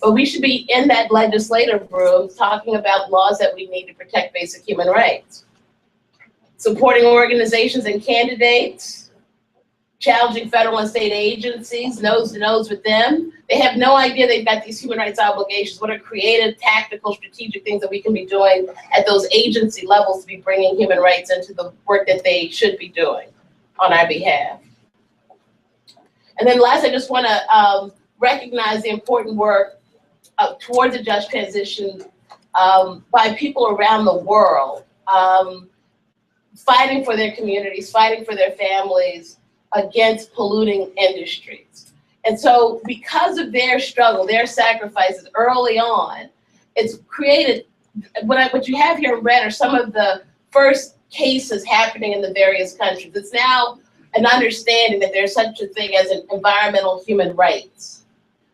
But we should be in that legislative room talking about laws that we need to protect basic human rights. Supporting organizations and candidates, challenging federal and state agencies, nose to nose with them. They have no idea they've got these human rights obligations. What are creative, tactical, strategic things that we can be doing at those agency levels to be bringing human rights into the work that they should be doing on our behalf. And then last, I just want to recognize the important work towards a just transition by people around the world, fighting for their communities, fighting for their families against polluting industries. And so because of their struggle, their sacrifices early on, it's created, what you have here in red are some of the first cases happening in the various countries. It's now an understanding that there's such a thing as an environmental human rights,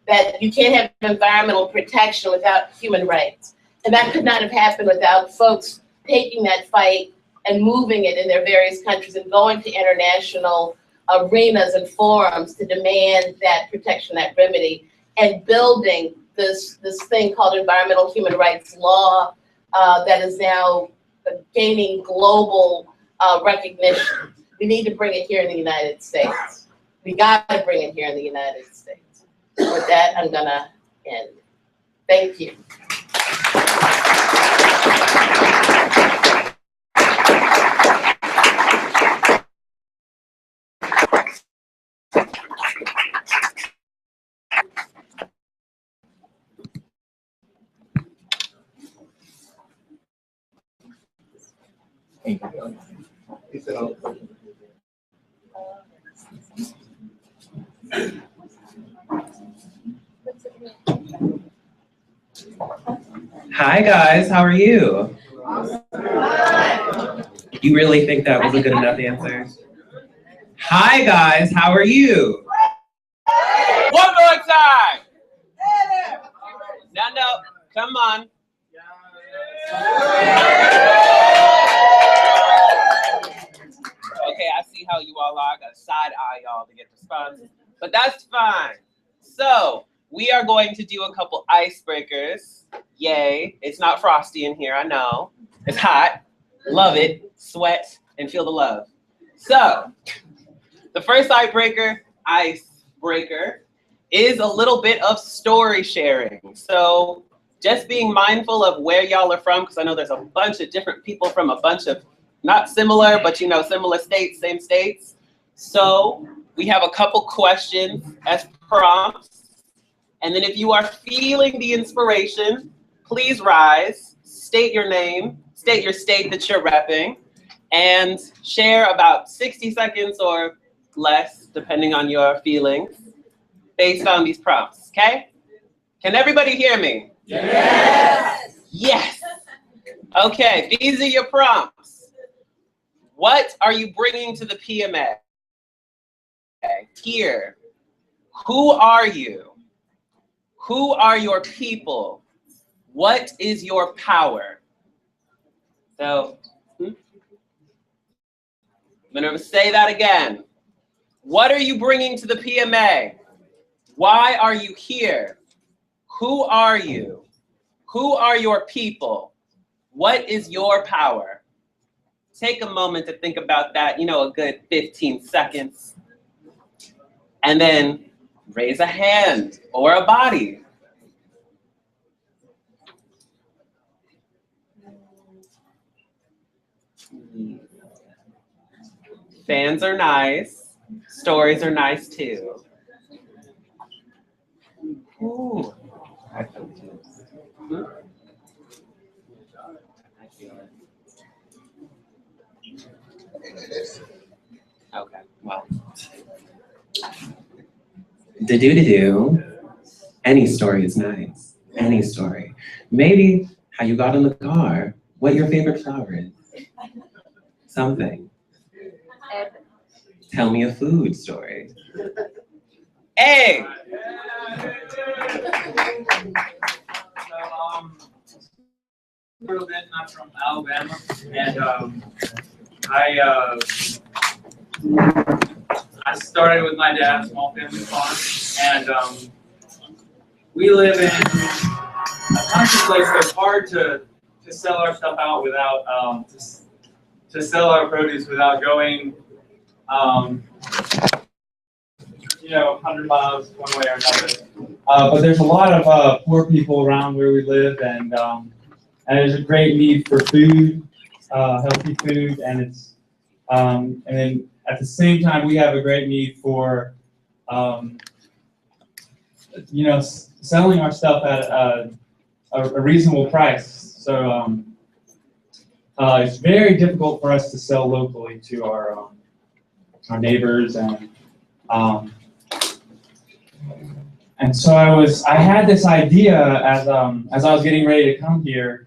that you can't have environmental protection without human rights. And that could not have happened without folks taking that fight and moving it in their various countries and going to international arenas and forums to demand that protection, that remedy, and building this thing called environmental human rights law that is now gaining global recognition. We need to bring it here in the United States. We got to bring it here in the United States. With that, I'm gonna end. Thank you. Hi guys, how are you? You really think that was a good enough answer? Hi guys, how are you? One more time. No, come on. Okay, I see how you all are. I got to side eye y'all to get responses, but that's fine. So we are going to do a couple icebreakers. Yay! It's not frosty in here. I know it's hot. Love it. Sweat and feel the love. So the first icebreaker is a little bit of story sharing. So just being mindful of where y'all are from, because I know there's a bunch of different people from a bunch of not similar, but similar states, same states. So we have a couple questions as prompts. And then if you are feeling the inspiration, please rise, state your name, state your state that you're repping, and share about 60 seconds or less, depending on your feelings, based on these prompts, okay? Can everybody hear me? Yes. Yes. Okay, these are your prompts. What are you bringing to the PMA? Here. Who are you? Who are your people? What is your power? So, I'm going to say that again. What are you bringing to the PMA? Why are you here? Who are you? Who are your people? What is your power? Take a moment to think about that, a good 15 seconds. And then raise a hand or a body. Fans are nice. Stories are nice too. Ooh. I feel it too. I feel it. Okay, well. Do. Any story is nice. Any story. Maybe how you got in the car, what your favorite flower is. Something. Tell me a food story. Hey! A little bit, not from Alabama, and I started with my dad, small family farm, and we live in a country place where it's hard to sell our stuff out without to sell our produce without going 100 miles one way or another. But there's a lot of poor people around where we live, and there's a great need for food, healthy food, and it's and then at the same time we have a great need for selling our stuff at a reasonable price. So it's very difficult for us to sell locally to our neighbors, and so I had this idea as I was getting ready to come here.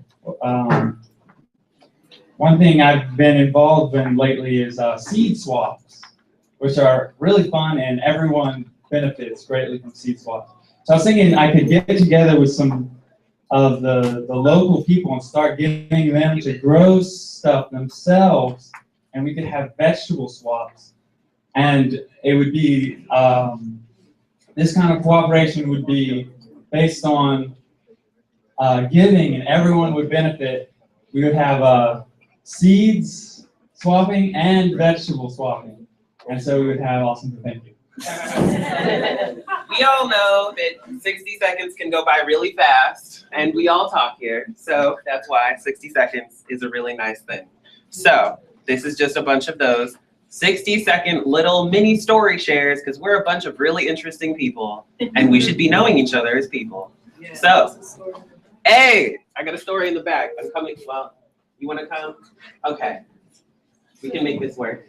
One thing I've been involved in lately is seed swaps, which are really fun, and everyone benefits greatly from seed swaps. So I was thinking I could get together with some of the local people and start getting them to grow stuff themselves, and we could have vegetable swaps. And it would be, this kind of cooperation would be based on giving, and everyone would benefit. We would have seeds swapping and vegetable swapping. And so we would have awesome, thank you. We all know that 60 seconds can go by really fast, and we all talk here, so that's why 60 seconds is a really nice thing. So this is just a bunch of those 60-second little mini story shares, because we're a bunch of really interesting people, and we should be knowing each other as people. So, hey, I got a story in the back. I'm coming. Well, you want to come? Okay, we can make this work.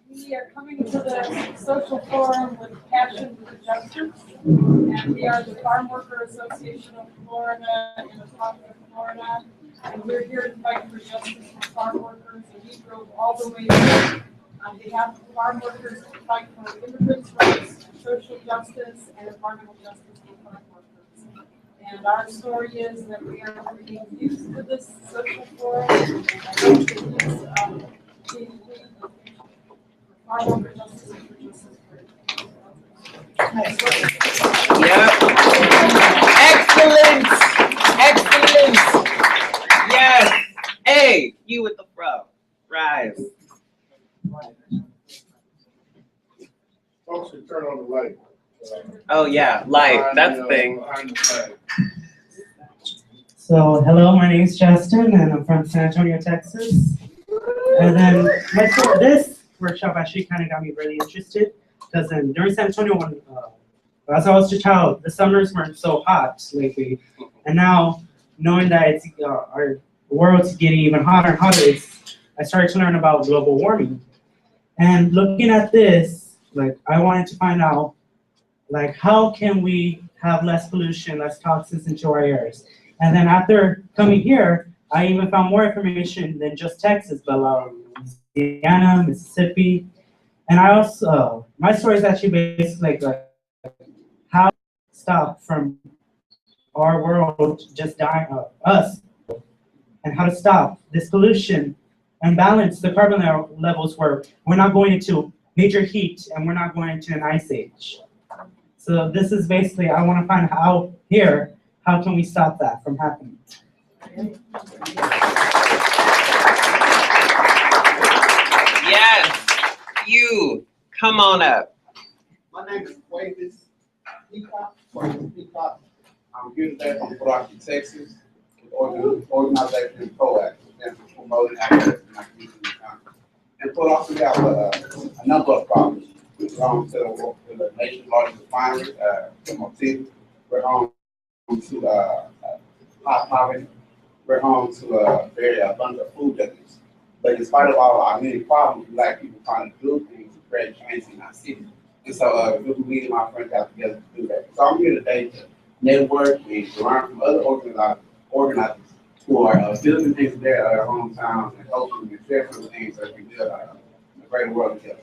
We are coming to the social forum with passion for justice, and we are the Farm Worker Association of Florida in the Republic of Florida, and we're here to fight for justice for farm workers, and we drove all the way here on behalf of farm workers to fight for immigrants' rights, social justice, and environmental justice for farm workers. And our story is that we are bringing youth to this social forum, and I hope that youth being farm worker justice and for justice for Yep. Excellent. Excellent. Yes. Hey, you with the fro. Rise. Folks can turn on the light. Oh yeah, light. That's the thing. So, hello, my name is Justin, and I'm from San Antonio, Texas. And then this workshop actually kind of got me really interested, because during San Antonio, when as I was a child, the summers weren't so hot lately, and now knowing that it's our world's getting even hotter and hotter, I started to learn about global warming. And looking at this, like, I wanted to find out, like, how can we have less pollution, less toxins into our airs? And then after coming here, I even found more information than just Texas, but Louisiana, Mississippi. And I also, my story is actually basically like how to stop from our world just dying, us, and how to stop this pollution and balance the carbon levels where we're not going into major heat and we're not going into an ice age. So this is basically, I want to find out here, how can we stop that from happening? Yes, you, come on up. My name is Quavis Peacock. I'm here today from Brockton, Texas, with organization ProAct, and promoting access to my community in the county. And ProAct, we have a number of problems. We're home to the nation's largest refinery, MOT. We're home to hot poverty. We're home to a very abundant food deserts. But in spite of all our many problems, Black people trying to do things to create change in our city. And so me and my friends got together to do that. So I'm here today to network and to learn from other organizers who are building things in their hometowns, and hopefully we can share some things that we build a greater world together.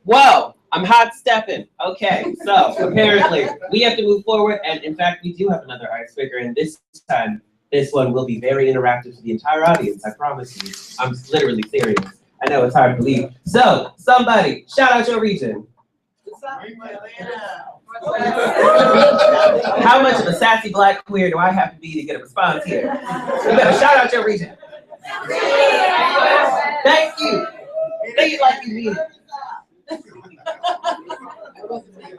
Whoa, I'm hot stepping. Okay, so apparently we have to move forward, and in fact, we do have another icebreaker, and this time This one will be very interactive to the entire audience, I promise you. I'm literally serious. I know it's hard to believe. So, somebody, shout out your region. How much of a sassy black queer do I have to be to get a response here? You better shout out your region. Thank you. Say it like you mean it.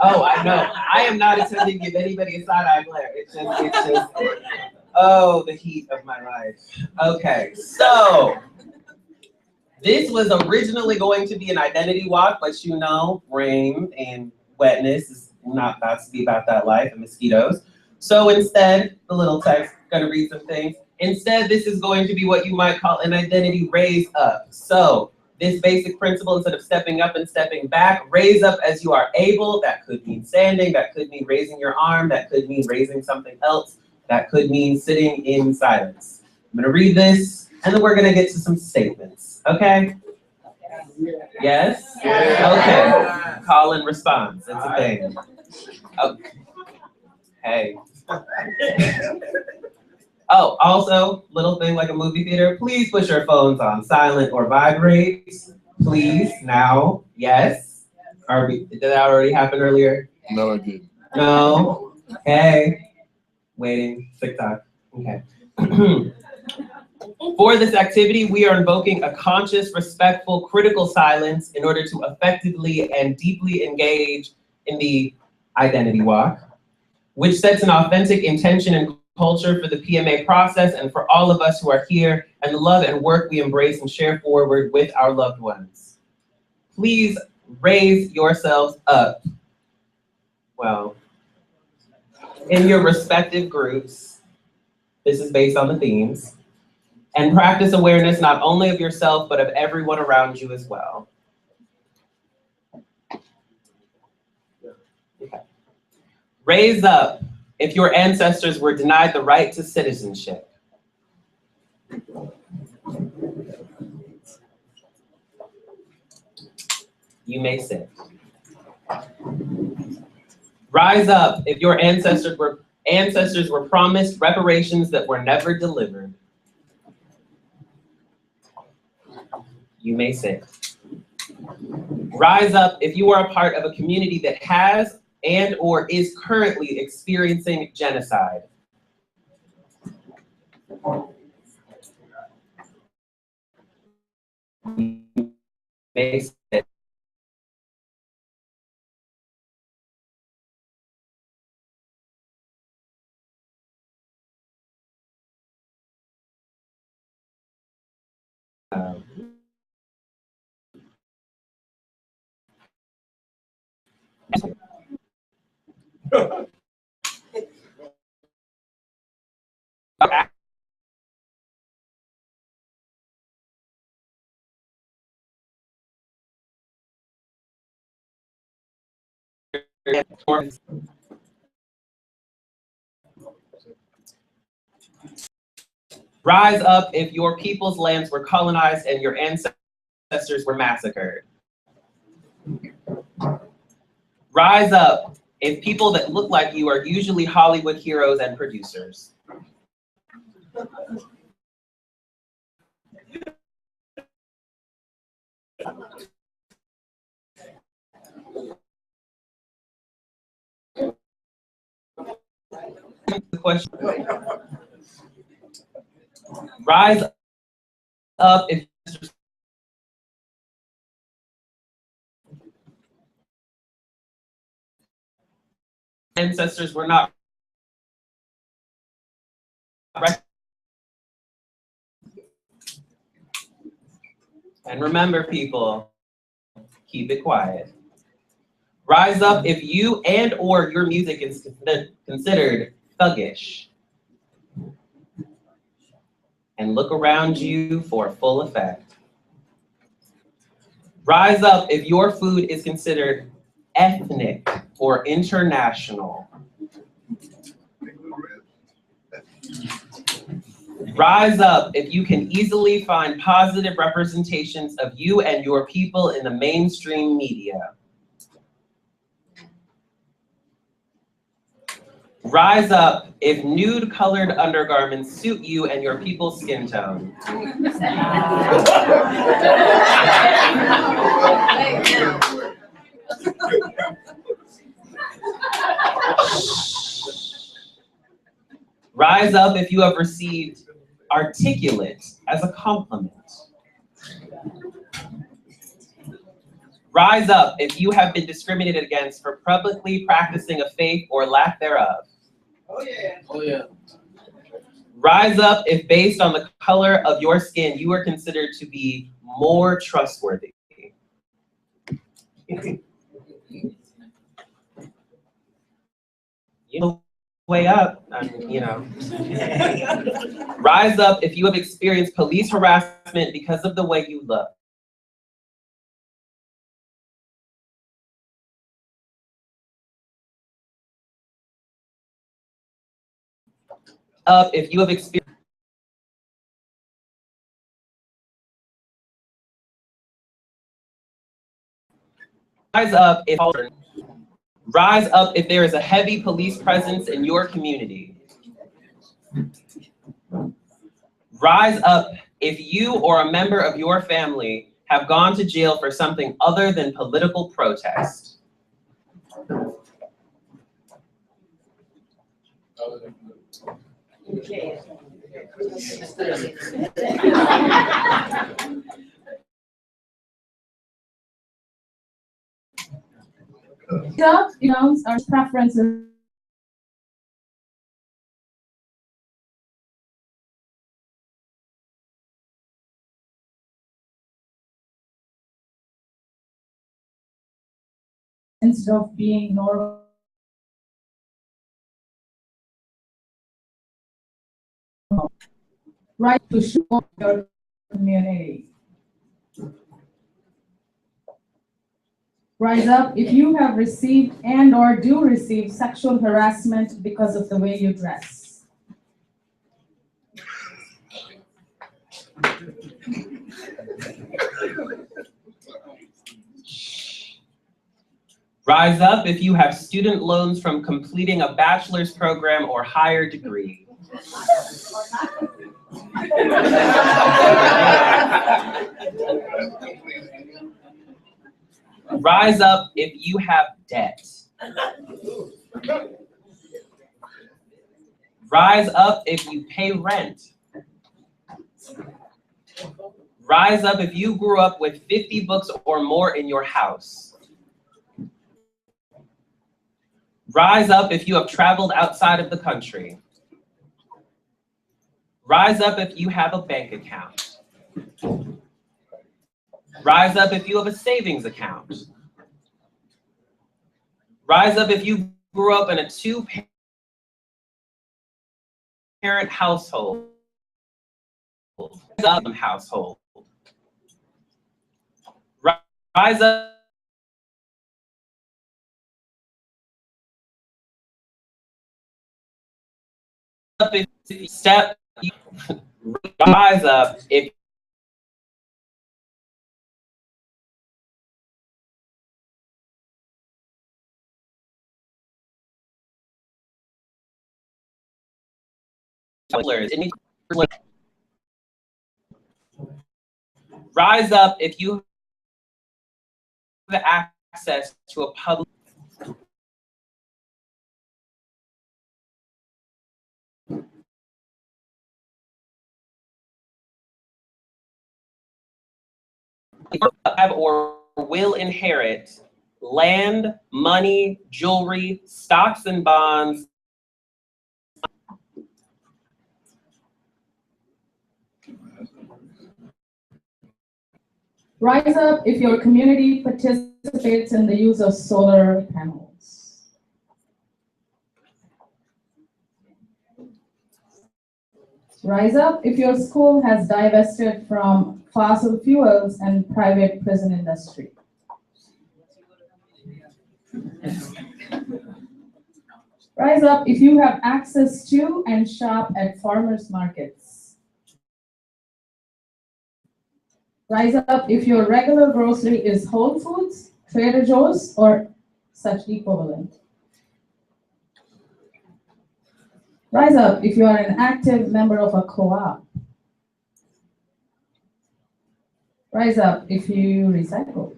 Oh, I know. I am not attempting to give anybody a side-eye glare. It's just, oh, the heat of my life. Okay, so this was originally going to be an identity walk, but you know, rain and wetness is not about to be about that life and mosquitoes. So instead, the little text, gonna read some things. Instead, this is going to be what you might call an identity raise up. So this basic principle, instead of stepping up and stepping back, raise up as you are able. That could mean standing, that could mean raising your arm, that could mean raising something else, that could mean sitting in silence. I'm gonna read this, and then we're gonna get to some statements, okay? Yes? Okay, call and response, it's a thing. Okay. Hey. Oh, also, little thing like a movie theater, please put your phones on silent or vibrate. Please, now, yes. Did that already happen earlier? No, it didn't. No? Okay. Waiting, TikTok, okay. For this activity, we are invoking a conscious, respectful, critical silence in order to effectively and deeply engage in the identity walk, which sets an authentic intention and culture for the PMA process and for all of us who are here, and the love and work we embrace and share forward with our loved ones. Please raise yourselves up. Well, in your respective groups, this is based on the themes, and practice awareness not only of yourself, but of everyone around you as well. Okay. Raise up if your ancestors were denied the right to citizenship. You may sit. Rise up if your ancestors were promised reparations that were never delivered. You may sit. Rise up if you are a part of a community that has and or is currently experiencing genocide. You may sit. Rise up if your people's lands were colonized and your ancestors were massacred. Rise up if people that look like you are usually Hollywood heroes and producers. The question. Rise up if ancestors were not. And remember, people, keep it quiet. Rise up if you and or your music is considered thuggish. And look around you for full effect. Rise up if your food is considered ethnic or international. Rise up if you can easily find positive representations of you and your people in the mainstream media. Rise up if nude colored undergarments suit you and your people's skin tone. Rise up if you have received articulate as a compliment. Rise up if you have been discriminated against for publicly practicing a faith or lack thereof. Oh yeah. Oh yeah. Rise up if based on the color of your skin, you are considered to be more trustworthy. You know, way up, you know. Rise up if you have experienced police harassment because of the way you look. Up if you have experienced rise up if rise up if there is a heavy police presence in your community. Rise up if you or a member of your family have gone to jail for something other than political protest. Up, our preferences. Instead of being normal. Right to show your community. Rise up if you have received and or do receive sexual harassment because of the way you dress. Rise up if you have student loans from completing a bachelor's program or higher degree. Rise up if you have debt. Rise up if you pay rent. Rise up if you grew up with 50 books or more in your house. Rise up if you have traveled outside of the country. Rise up if you have a bank account. Rise up if you have a savings account. Rise up if you grew up in a two-parent household. Household. Rise up if step. Rise up if rise up if you have access to a public have or will inherit land, money, jewelry, stocks and bonds. Rise up if your community participates in the use of solar panels. Rise up if your school has divested from fossil fuels and private prison industry. Rise up if you have access to and shop at farmers markets. Rise up if your regular grocery is Whole Foods, Trader Joe's, or such equivalent. Rise up if you are an active member of a co-op. Rise up if you recycle.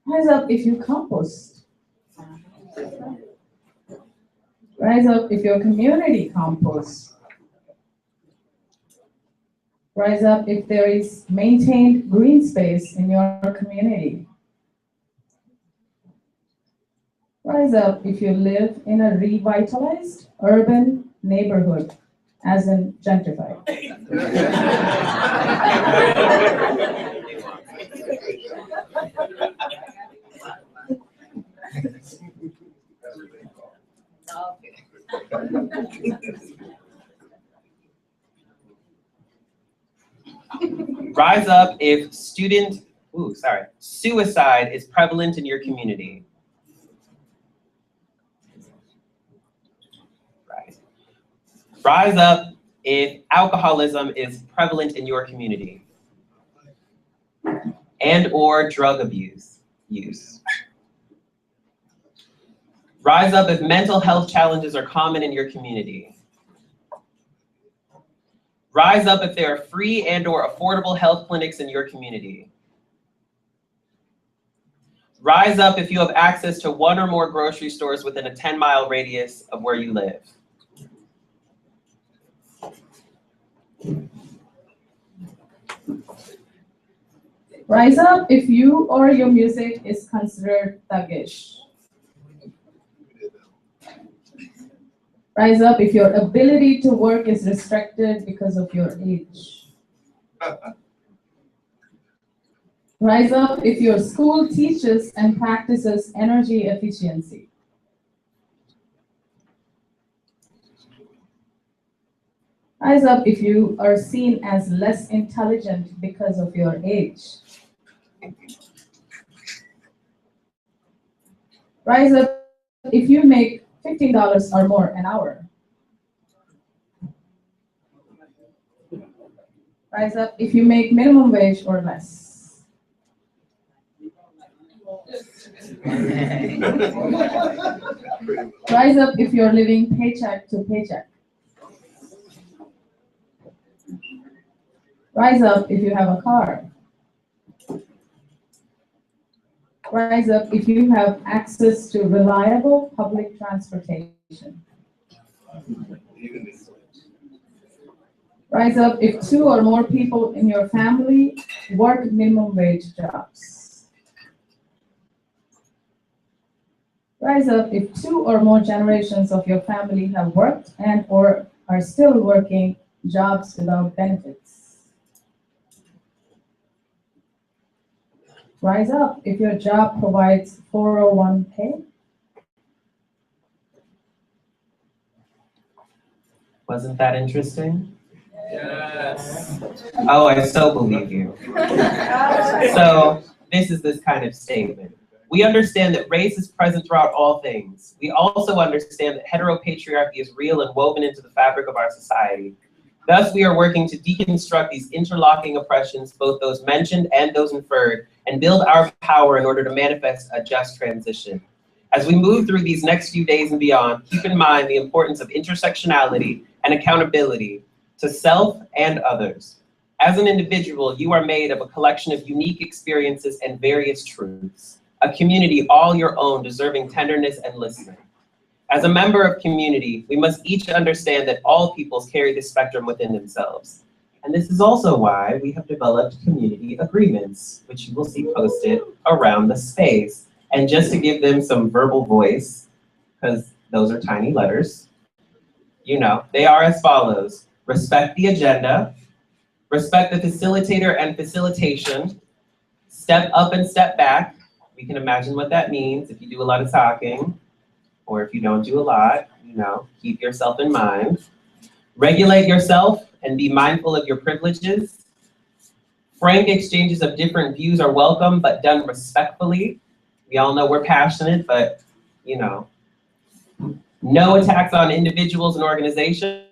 Rise up if you compost. Rise up if your community composts. Rise up if there is maintained green space in your community. Rise up if you live in a revitalized urban neighborhood, as in gentrified. Rise up if suicide is prevalent in your community. Right. Rise up if alcoholism is prevalent in your community and or drug use. Rise up if mental health challenges are common in your community. Rise up if there are free and or affordable health clinics in your community. Rise up if you have access to one or more grocery stores within a 10-mile radius of where you live. Rise up if you or your music is considered thuggish. Rise up if your ability to work is restricted because of your age. Rise up if your school teaches and practices energy efficiency. Rise up if you are seen as less intelligent because of your age. Rise up if you make $15 or more an hour. Rise up if you make minimum wage or less. Rise up if you're living paycheck to paycheck. Rise up if you have a car. Rise up if you have access to reliable public transportation. Rise up if 2 or more people in your family work minimum wage jobs. Rise up if 2 or more generations of your family have worked and or are still working jobs without benefits. Rise up if your job provides 401k. Wasn't that interesting? Yes. Oh, I so believe you. So this is this kind of statement. We understand that race is present throughout all things. We also understand that heteropatriarchy is real and woven into the fabric of our society. Thus, we are working to deconstruct these interlocking oppressions, both those mentioned and those inferred, and build our power in order to manifest a just transition. As we move through these next few days and beyond, keep in mind the importance of intersectionality and accountability to self and others. As an individual, you are made of a collection of unique experiences and various truths, a community all your own, deserving tenderness and listening. As a member of community, we must each understand that all peoples carry this spectrum within themselves. And this is also why we have developed community agreements, which you will see posted around the space. And just to give them some verbal voice, because those are tiny letters, you know, they are as follows. Respect the agenda, respect the facilitator and facilitation, step up and step back. We can imagine what that means if you do a lot of talking, or if you don't do a lot, you know, keep yourself in mind. Regulate yourself and be mindful of your privileges. Frank exchanges of different views are welcome, but done respectfully. We all know we're passionate, but, you know, no attacks on individuals and organizations.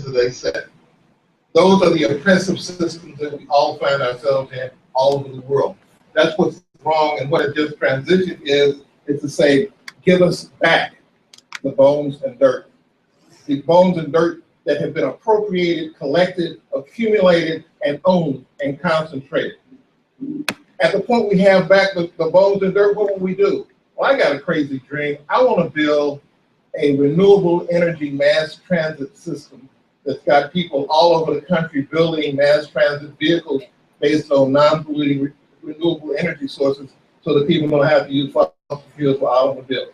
that they set. Those are the oppressive systems that we all find ourselves in all over the world. That's what's wrong, and what a just transition is to say, give us back the bones and dirt. The bones and dirt that have been appropriated, collected, accumulated, and owned and concentrated. At the point we have back the bones and dirt, what will we do? Well, I got a crazy dream. I want to build a renewable energy mass transit system that's got people all over the country building mass transit vehicles based on non-polluting renewable energy sources so that people don't have to use fossil fuels for automobiles.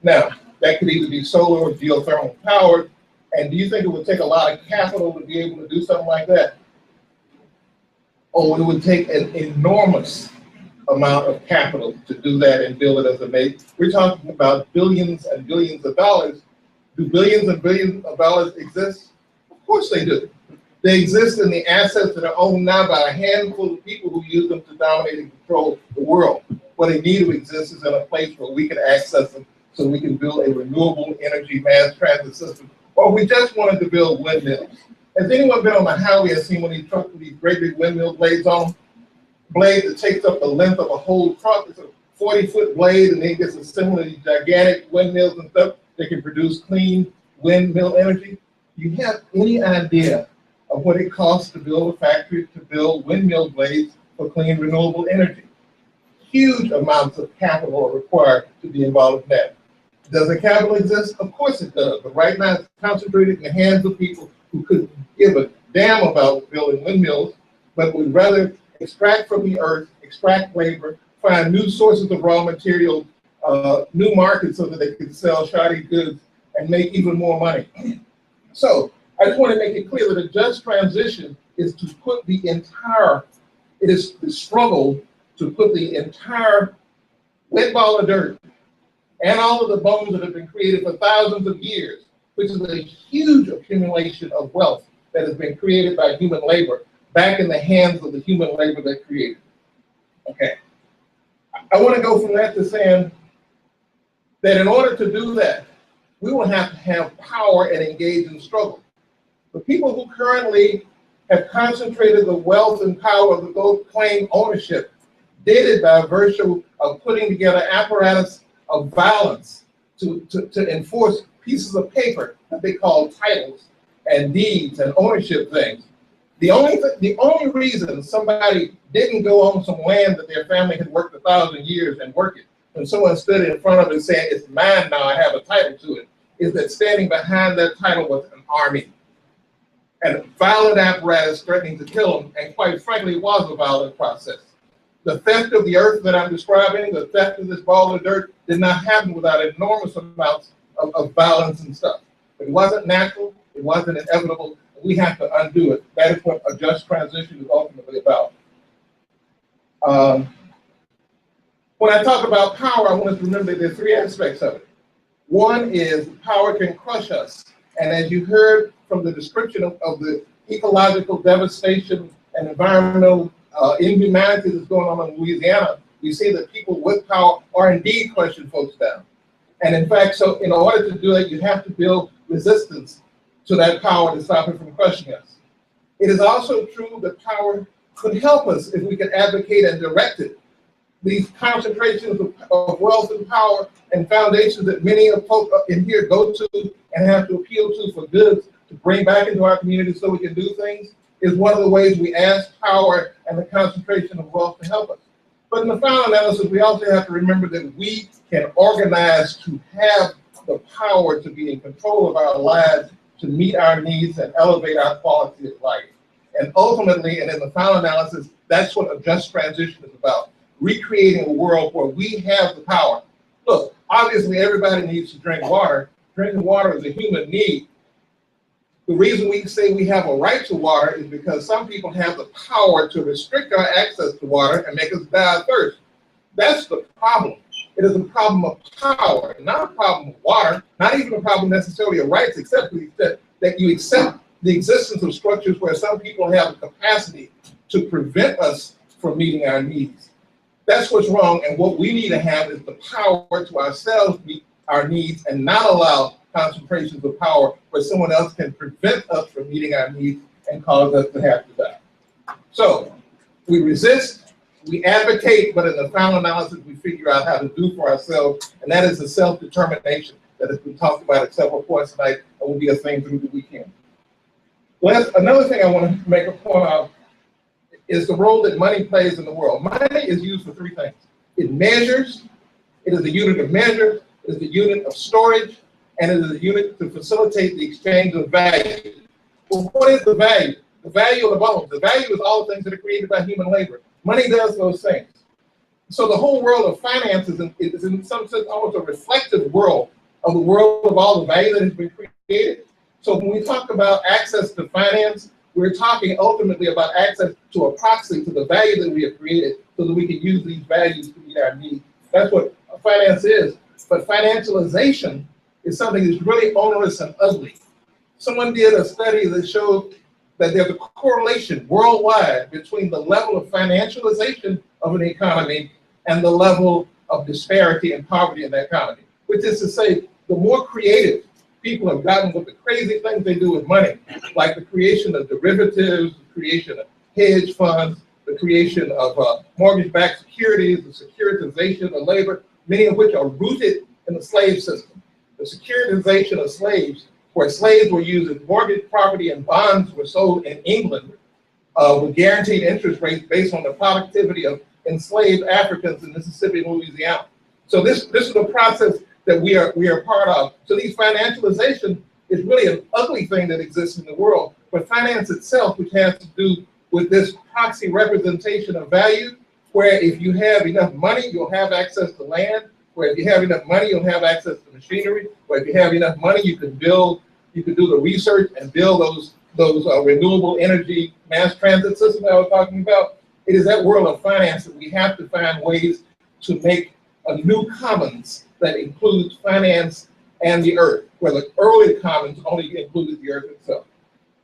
Now, that could either be solar or geothermal powered. And do you think it would take a lot of capital to be able to do something like that? Oh, it would take an enormous amount of capital to do that and build it as a base. We're talking about billions and billions of dollars. Do billions and billions of dollars exist? Of course they do. They exist in the assets that are owned now by a handful of people who use them to dominate and control the world. What they need to exist is in a place where we can access them so we can build a renewable energy mass transit system. Or we just wanted to build windmills. Has anyone been on the highway and seen one of these trucks with these great big windmill blades on them? Blade that takes up the length of a whole truck. It's a 40-foot blade, and then gets assembled these gigantic windmills and stuff that can produce clean windmill energy. Do you have any idea of what it costs to build a factory to build windmill blades for clean renewable energy? Huge amounts of capital are required to be involved in that. Does the capital exist? Of course it does, but right now it's concentrated in the hands of people who couldn't give a damn about building windmills, but would rather extract from the earth, extract labor, find new sources of raw materials, new markets so that they can sell shoddy goods and make even more money. So I just want to make it clear that a just transition is to put the entire, it is the struggle to put the entire wet ball of dirt and all of the bones that have been created for thousands of years, which is a huge accumulation of wealth that has been created by human labor, back in the hands of the human labor that created. Okay. I want to go from that to saying that in order to do that, we will have to have power and engage in struggle. The people who currently have concentrated the wealth and power of those claim ownership did it by virtue of putting together apparatus of violence to enforce pieces of paper that they call titles and deeds and ownership things. The only reason somebody didn't go on some land that their family had worked 1,000 years and work it, when someone stood in front of it saying, "It's mine now, I have a title to it," is that standing behind that title was an army and a violent apparatus threatening to kill them, and quite frankly, it was a violent process. The theft of the earth that I'm describing, the theft of this ball of dirt, did not happen without enormous amounts of violence and stuff. It wasn't natural, it wasn't inevitable. We have to undo it. That is what a just transition is ultimately about. When I talk about power, I want us to remember that there are three aspects of it. One is power can crush us. And as you heard from the description of the ecological devastation and environmental inhumanity that's going on in Louisiana, we see that people with power are indeed crushing folks down. And in fact, so in order to do that, you have to build resistance to that power to stop it from crushing us. It is also true that power could help us if we could advocate and direct it. These concentrations of wealth and power and foundations that many of folks in here go to and have to appeal to for goods to bring back into our community so we can do things is one of the ways we ask power and the concentration of wealth to help us. But in the final analysis, we also have to remember that we can organize to have the power to be in control of our lives, to meet our needs and elevate our quality of life. And ultimately, and in the final analysis, that's what a just transition is about. Recreating a world where we have the power. Look, obviously everybody needs to drink water. Drinking water is a human need. The reason we say we have a right to water is because some people have the power to restrict our access to water and make us die of thirst. That's the problem. It is a problem of power, not a problem of water, not even a problem necessarily of rights, except that you accept the existence of structures where some people have the capacity to prevent us from meeting our needs. That's what's wrong, and what we need to have is the power to ourselves meet our needs and not allow concentrations of power where someone else can prevent us from meeting our needs and cause us to have to die. So we resist, we advocate, but in the final analysis, we figure out how to do for ourselves, and that is the self-determination that has been talked about at several points tonight and will be a theme through the weekend. Another thing I want to make a point of is the role that money plays in the world. Money is used for three things. It measures, it is a unit of measure, it is a unit of storage, and it is a unit to facilitate the exchange of value. Well, what is the value? The value of the bones. The value is all the things that are created by human labor. Money does those things. So the whole world of finances is in some sense almost a reflective world of the world of all the value that has been created. So when we talk about access to finance, we're talking ultimately about access to a proxy to the value that we have created so that we can use these values to meet our needs. That's what finance is. But financialization is something that's really onerous and ugly. Someone did a study that showed that there's a correlation worldwide between the level of financialization of an economy and the level of disparity and poverty in that economy. Which is to say, the more creative people have gotten with the crazy things they do with money, like the creation of derivatives, the creation of hedge funds, the creation of mortgage-backed securities, the securitization of labor, many of which are rooted in the slave system. The securitization of slaves, where slaves were used as mortgage property and bonds were sold in England with guaranteed interest rates based on the productivity of enslaved Africans in Mississippi and Louisiana. So this is a process that we are part of. So these financialization is really an ugly thing that exists in the world, but finance itself, which has to do with this proxy representation of value, where if you have enough money, you'll have access to land, where if you have enough money, you'll have access to machinery, where if you have enough money, you can do the research and build those renewable energy mass transit systems I was talking about. It is that world of finance that we have to find ways to make a new commons that includes finance and the earth, where the early commons only included the earth itself.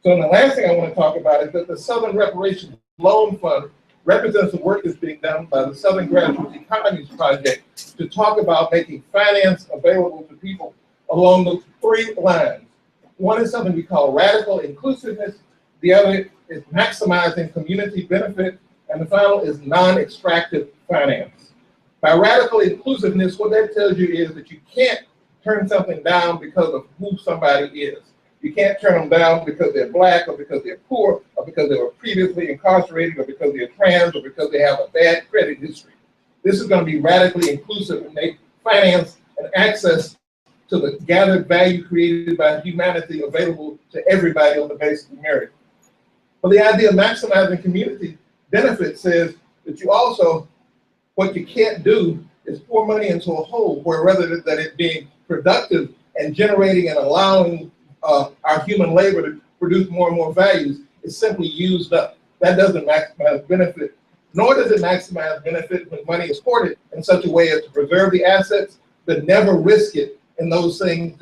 So the last thing I want to talk about is that the Southern Reparations Loan Fund represents the work that's being done by the Southern Grassroots Economies Project to talk about making finance available to people along the three lines. One is something we call radical inclusiveness, the other is maximizing community benefit, and the final is non-extractive finance. By radical inclusiveness, what that tells you is that you can't turn something down because of who somebody is. You can't turn them down because they're black or because they're poor or because they were previously incarcerated or because they're trans or because they have a bad credit history. This is going to be radically inclusive and make finance and access to the gathered value created by humanity available to everybody on the basis of merit. But the idea of maximizing community benefit says that you also, what you can't do is pour money into a hole where rather than it being productive and generating and allowing our human labor to produce more and more values, is simply used up. That doesn't maximize benefit, nor does it maximize benefit when money is hoarded in such a way as to preserve the assets, but never risk it in those things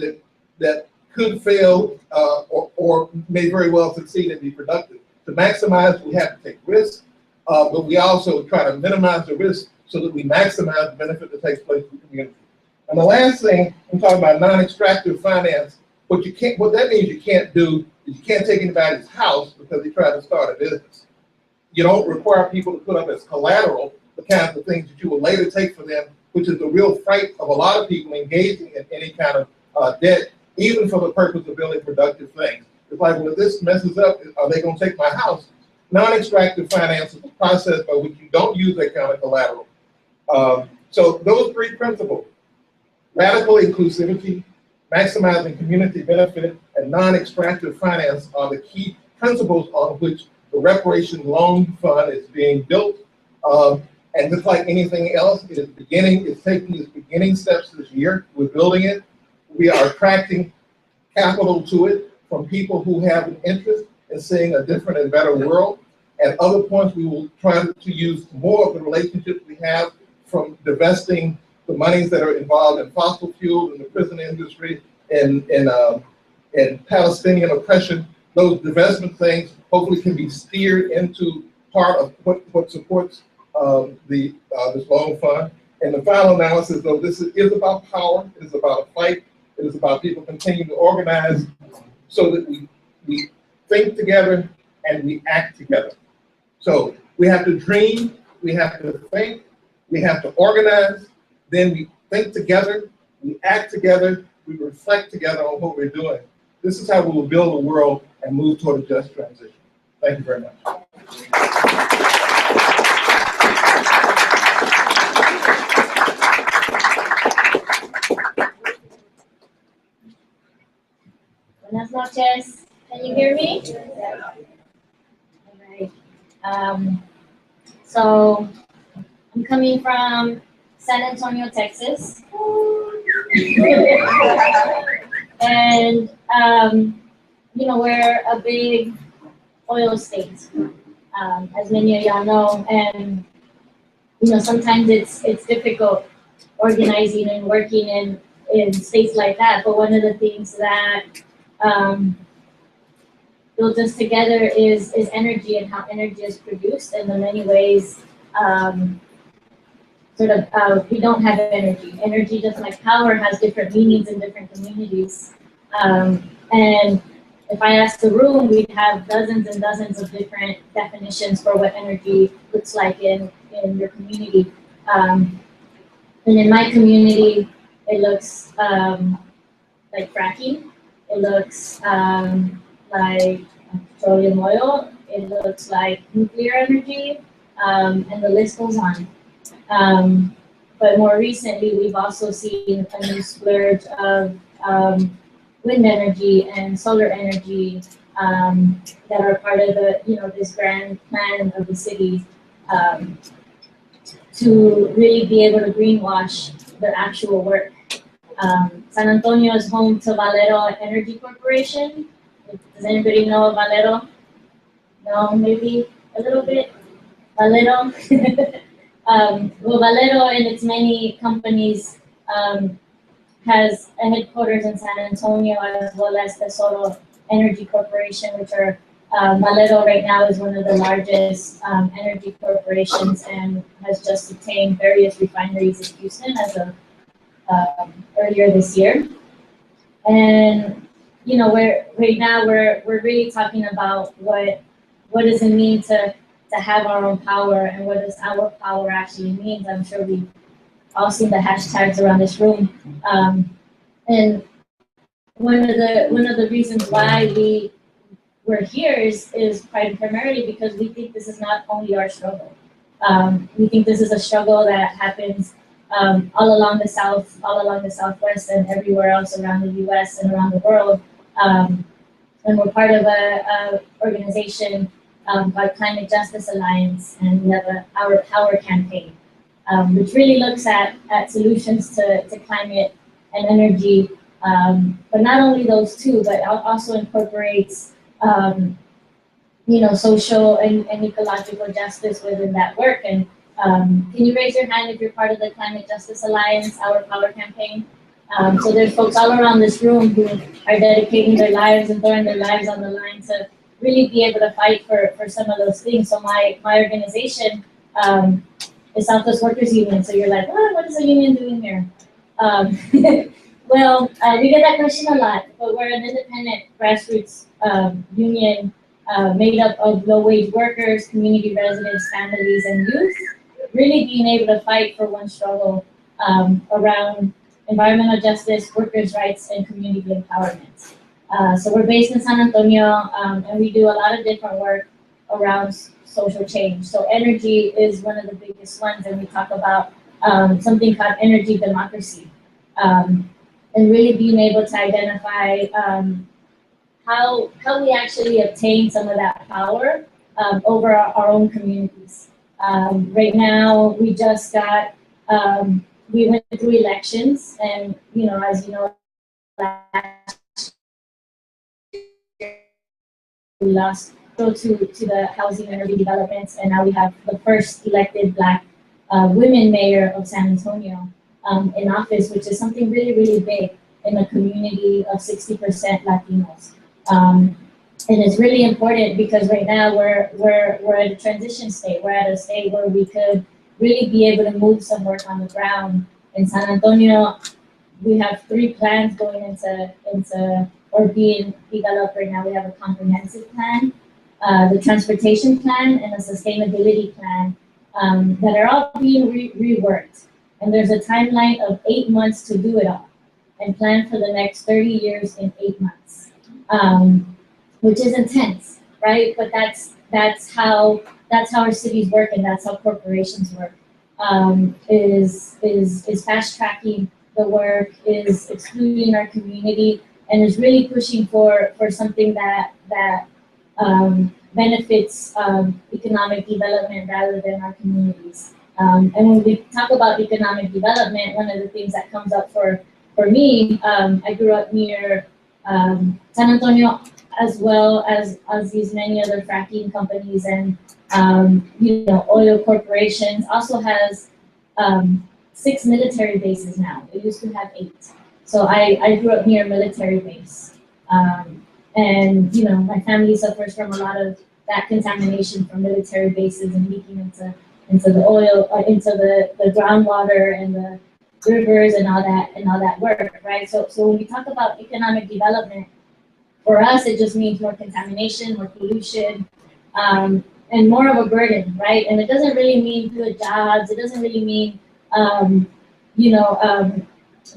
that could fail or may very well succeed and be productive. To maximize, we have to take risks, but we also try to minimize the risk so that we maximize the benefit that takes place in the community. And the last thing, I'm talking about non-extractive finance. What that means you can't do is you can't take anybody's house because they try to start a business. You don't require people to put up as collateral the kinds of things that you will later take for them, which is the real fright of a lot of people engaging in any kind of debt, even for the purpose of building productive things. It's like, well, if this messes up, are they going to take my house? Non-extractive finance is a process by which you don't use that kind of collateral. So those three principles, radical inclusivity, maximizing community benefit, and non-extractive finance are the key principles on which the Reparation Loan Fund is being built. And just like anything else, it's taking its beginning steps this year. We're building it. We are attracting capital to it from people who have an interest in seeing a different and better world. At other points, we will try to use more of the relationships we have from divesting the monies that are involved in fossil fuels and the prison industry and Palestinian oppression. Those divestment things hopefully can be steered into part of what supports this loan fund. And the final analysis, though, this is about power. It is about a fight It is about people continuing to organize so that we think together and we act together. So we have to dream, we have to think, we have to organize, then we think together, we act together, we reflect together on what we're doing. This is how we will build a world and move toward a just transition. Thank you very much. Buenas noches. Can you hear me? All right. So I'm coming from San Antonio, Texas. And, you know, we're a big oil state, as many of y'all know. And, you know, sometimes it's difficult organizing and working in states like that. But one of the things that builds us together is energy and how energy is produced, and the many ways we don't have energy. Energy, just like power, has different meanings in different communities. And if I asked the room, we'd have dozens and dozens of different definitions for what energy looks like in your community. And in my community, it looks like fracking. It looks like petroleum oil. It looks like nuclear energy, and the list goes on. But more recently, we've also seen a new splurge of wind energy and solar energy that are part of the, you know, this grand plan of the city to really be able to greenwash the actual work. San Antonio is home to Valero Energy Corporation. Does anybody know of Valero? No, maybe a little bit. Valero. Well, Valero and its many companies has a headquarters in San Antonio, as well as Tesoro Energy Corporation, which are Valero right now is one of the largest energy corporations and has just obtained various refineries in Houston as of earlier this year. And you know, right now we're really talking about what does it mean to have our own power, and what does our power actually mean. I'm sure we've all seen the hashtags around this room. And one of the reasons why we're here is primarily because we think this is not only our struggle. We think this is a struggle that happens all along the South, all along the Southwest, and everywhere else around the U.S. and around the world. And we're part of a organization called Climate Justice Alliance, and we have Our Power campaign, which really looks at solutions to climate and energy, but not only those two, but also incorporates you know, social and ecological justice within that work. And can you raise your hand if you're part of the Climate Justice Alliance, Our Power campaign? So there's folks all around this room who are dedicating their lives and throwing their lives on the line to really be able to fight for some of those things. So my organization is Southwest Workers Union. So you're like, oh, what is a union doing here? Well, we get that question a lot, but we're an independent grassroots union made up of low-wage workers, community residents, families, and youth, really being able to fight for one struggle around environmental justice, workers' rights, and community empowerment. So we're based in San Antonio, and we do a lot of different work around social change. So energy is one of the biggest ones, and we talk about something called energy democracy, and really being able to identify how we actually obtain some of that power over our own communities. Right now, we just got, we went through elections, and you know, as you know, last year we lost to the housing and urban developments, and now we have the first elected Black women mayor of San Antonio in office, which is something really, really big in a community of 60% Latinos. And it's really important because right now we're at a transition state. We're at a state where we could really be able to move some work on the ground. In San Antonio, we have 3 plans going into or being developed right now. We have a comprehensive plan, the transportation plan, and a sustainability plan that are all being reworked. And there's a timeline of 8 months to do it all and plan for the next 30 years in 8 months, which is intense, right? But that's how our cities work, and that's how corporations work. Is fast tracking the work, is excluding our community, and is really pushing for something that benefits economic development rather than our communities. And when we talk about economic development, one of the things that comes up for me, I grew up near San Antonio, as well as these many other fracking companies, and oil corporations. Also has 6 military bases now. It used to have 8. So I grew up near a military base. And my family suffers from a lot of that contamination from military bases and leaking into the oil, into the groundwater and the rivers and all that work, right? So when we talk about economic development, for us it just means more contamination, more pollution, and more of a burden, right? And it doesn't really mean good jobs. It doesn't really mean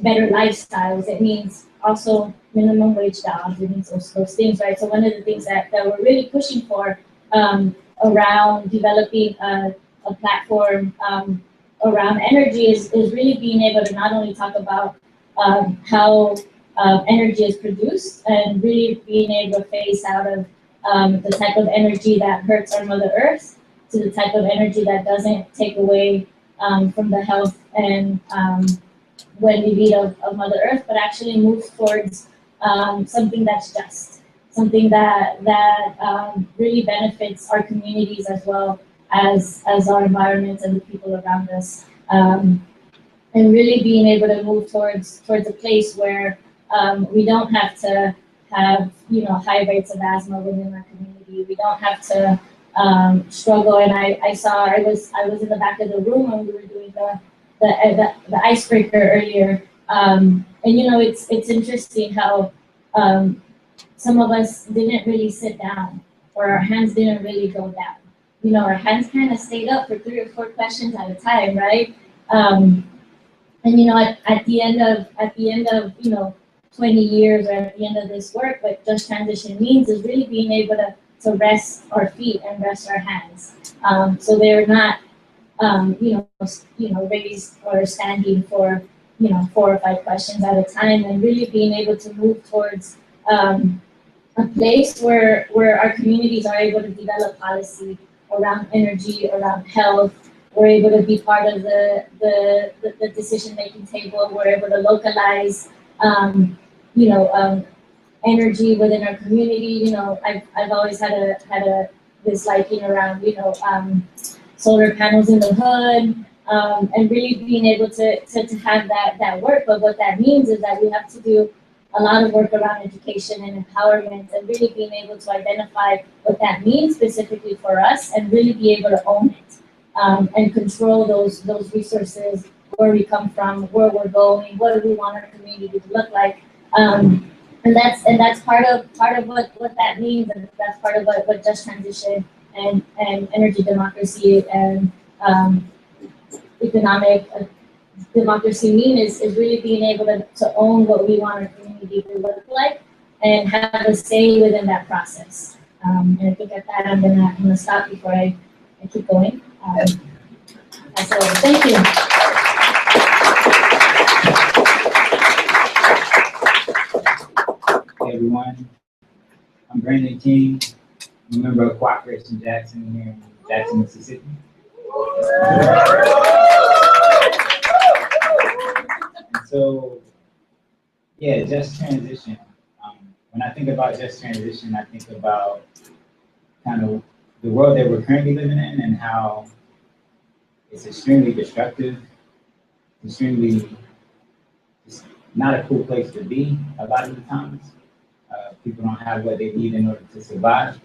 better lifestyles. It means also minimum wage jobs. It means those things, right? So one of the things that we're really pushing for around developing a platform around energy is really being able to not only talk about how energy is produced and really being able to phase out of the type of energy that hurts our Mother Earth to the type of energy that doesn't take away from the health and well-being of Mother Earth, but actually moves towards something that's just, something that really benefits our communities as well as our environment and the people around us, and really being able to move towards a place where we don't have to have high rates of asthma within our community. We don't have to struggle. And I was in the back of the room when we were doing the icebreaker earlier. And it's interesting how some of us didn't really sit down, or our hands didn't really go down. Our hands kind of stayed up for 3 or 4 questions at a time, right? And at the end of 20 years, or at the end of this work, what Just Transition means is really being able to rest our feet and rest our hands. So they're not raised or standing for 4 or 5 questions at a time, and really being able to move towards a place where our communities are able to develop policy around energy, around health. We're able to be part of the decision-making table. We're able to localize energy within our community. I've always had this liking around solar panels in the hood, and really being able to have that work. But what that means is that we have to do a lot of work around education and empowerment, and really being able to identify what that means specifically for us, and really be able to own it, and control those resources, where we come from, where we're going, what do we want our community to look like. And that's part of what that means, and that's part of what Just Transition and energy democracy and economic democracy mean is really being able to own what we want our community to look like and have a say within that process. And I think at that I'm gonna stop before I keep going. That's all. Thank you. Hey everyone, I'm Brandon King, a member of Cooperation Jackson here in Jackson, Mississippi. So, yeah, Just Transition. When I think about Just Transition, I think about kind of the world that we're currently living in and how it's extremely destructive, extremely, it's not a cool place to be a lot of the times. People don't have what they need in order to survive.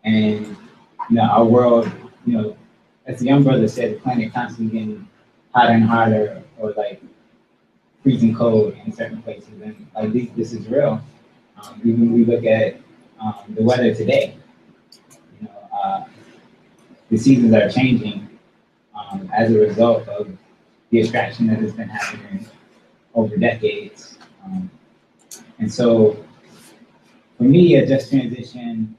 And our world, as the young brother said, the planet constantly getting hotter and hotter, or like freezing cold in certain places, and like this is real. Even when we look at the weather today, you know, the seasons are changing as a result of the extraction that has been happening over decades. And so for me, a just transition,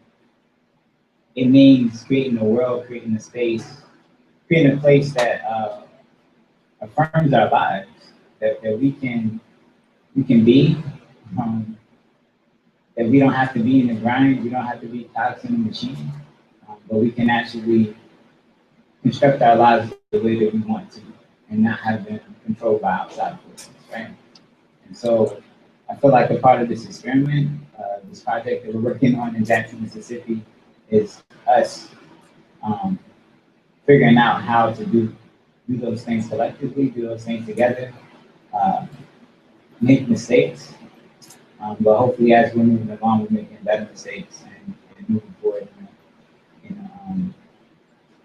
it means creating a world, creating a space, creating a place that affirms our lives, that we can be, that we don't have to be in the grind, we don't have to be cogs in the machine, but we can actually construct our lives the way that we want to, and not have them controlled by outside forces, right? And so I feel like a part of this experiment, this project that we're working on in Jackson, Mississippi, is us figuring out how to do those things collectively, do those things together, make mistakes, but hopefully as we're moving along, we're making better mistakes and moving forward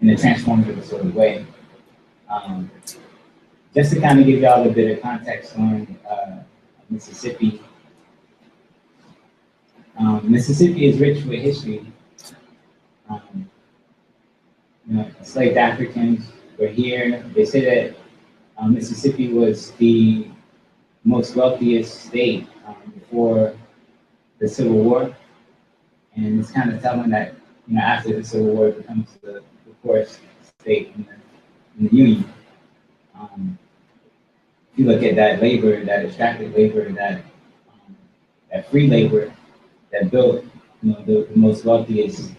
in a transformative sort of way. Just to kind of give y'all a bit of context on Mississippi. Mississippi is rich with history. You know, enslaved Africans were here. They say that Mississippi was the most wealthiest state before the Civil War, and it's kind of telling that, you know, after the Civil War it becomes the poorest state in the Union. If you look at that labor, that extracted labor, that free labor that built, you know, the most wealthiest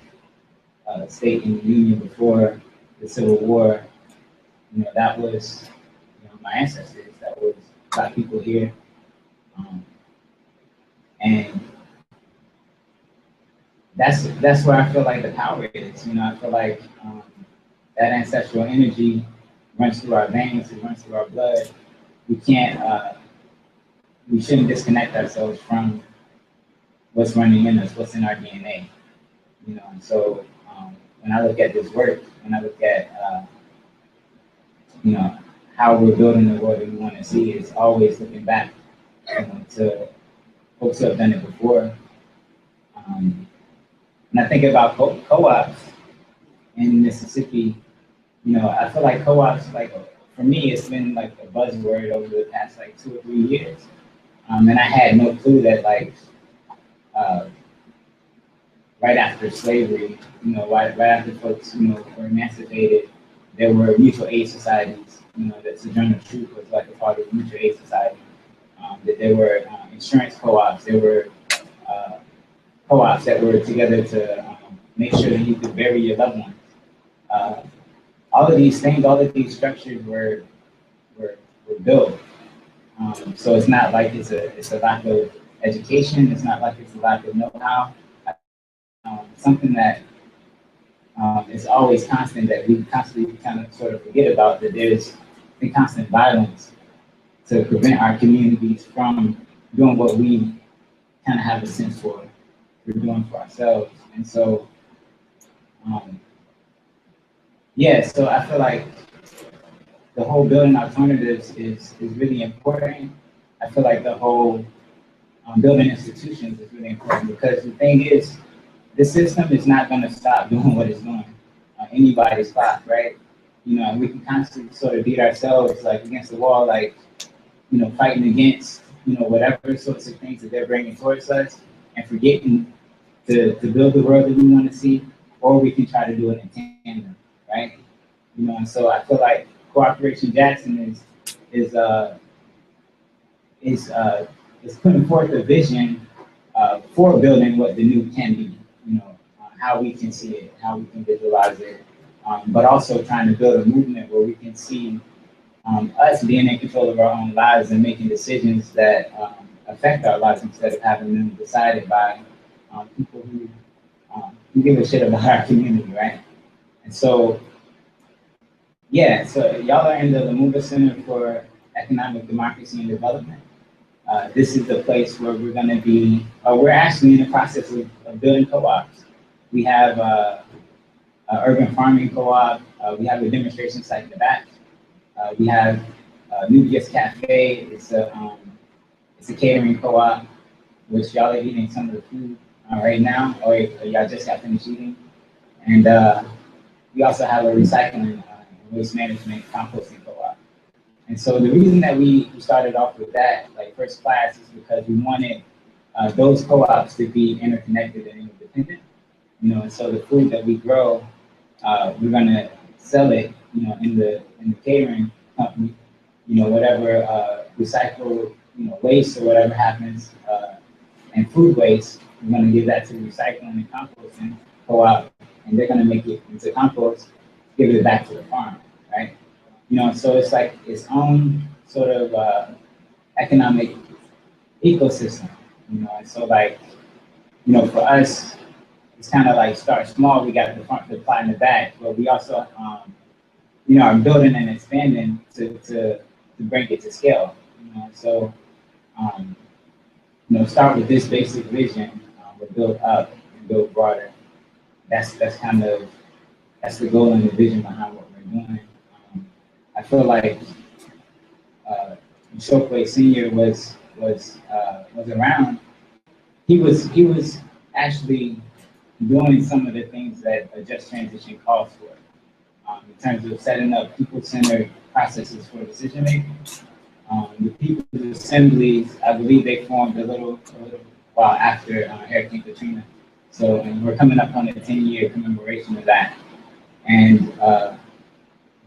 state in the Union before the Civil War, you know, that was, you know, my ancestors. That was Black people here, and that's where I feel like the power is. You know, I feel like that ancestral energy runs through our veins, it runs through our blood. We can't, we shouldn't disconnect ourselves from what's running in us, what's in our DNA. You know, and so when I look at this work, when I look at, you know, how we're building the world that we want to see, it's always looking back, you know, to folks who have done it before. And I think about co-ops in Mississippi. You know, I feel like co-ops, like, for me, it's been like a buzzword over the past like 2 or 3 years. And I had no clue that, like, right after slavery, you know, right after folks, you know, were emancipated, there were mutual aid societies. You know, that Sojourner Truth was like a part of mutual aid society. That there were insurance co-ops. There were co-ops that were together to make sure that you could bury your loved ones. All of these things, all of these structures were built. So it's not like it's a lack of education. It's not like it's a lack of know-how. Something that is always constant, that we constantly kind of sort of forget about, that there's been constant violence to prevent our communities from doing what we kind of have a sense for, we're doing for ourselves. And so, yeah, so I feel like the whole building alternatives is really important. I feel like the whole building institutions is really important, because the thing is, the system is not going to stop doing what it's doing on anybody's clock, right? You know, we can constantly sort of beat ourselves like against the wall, like, you know, fighting against, you know, whatever sorts of things that they're bringing towards us, and forgetting to build the world that we want to see, or we can try to do it in tandem, right? You know, and so I feel like Cooperation Jackson is putting forth a vision for building what the new can be. You know, how we can see it, how we can visualize it, but also trying to build a movement where we can see us being in control of our own lives and making decisions that affect our lives, instead of having them decided by people who give a shit about our community, right? And so, yeah, so y'all are in the Lumumba Center for Economic Democracy and Development. This is the place where we're going to be, we're actually in the process of building co-ops. We have urban farming co-op, we have a demonstration site in the back. We have Nubia's Cafe. It's a catering co-op, which y'all are eating some of the food right now, or y'all just got finished eating. And we also have a recycling and waste management composting co-op. And so the reason that we started off with that, like first class, is because we wanted those co-ops to be interconnected and independent. And so the food that we grow, we're gonna sell it, in the catering company. Whatever recycled, waste or whatever happens, and food waste, we're gonna give that to the recycling and composting co-op, and they're gonna make it into compost, give it back to the farm, right? So it's like its own sort of economic ecosystem, and so like, for us, it's kind of like start small. We got the front, the plot, and the back, but we also, are building and expanding to bring it to scale. So, start with this basic vision, but build up and build broader. That's the goal and the vision behind what we're doing. I feel like Chokwe Senior was around. He was actually doing some of the things that a just transition calls for, in terms of setting up people-centered processes for decision making. The People's Assemblies, I believe they formed a little while after Hurricane Katrina. So, and we're coming up on the 10-year commemoration of that. And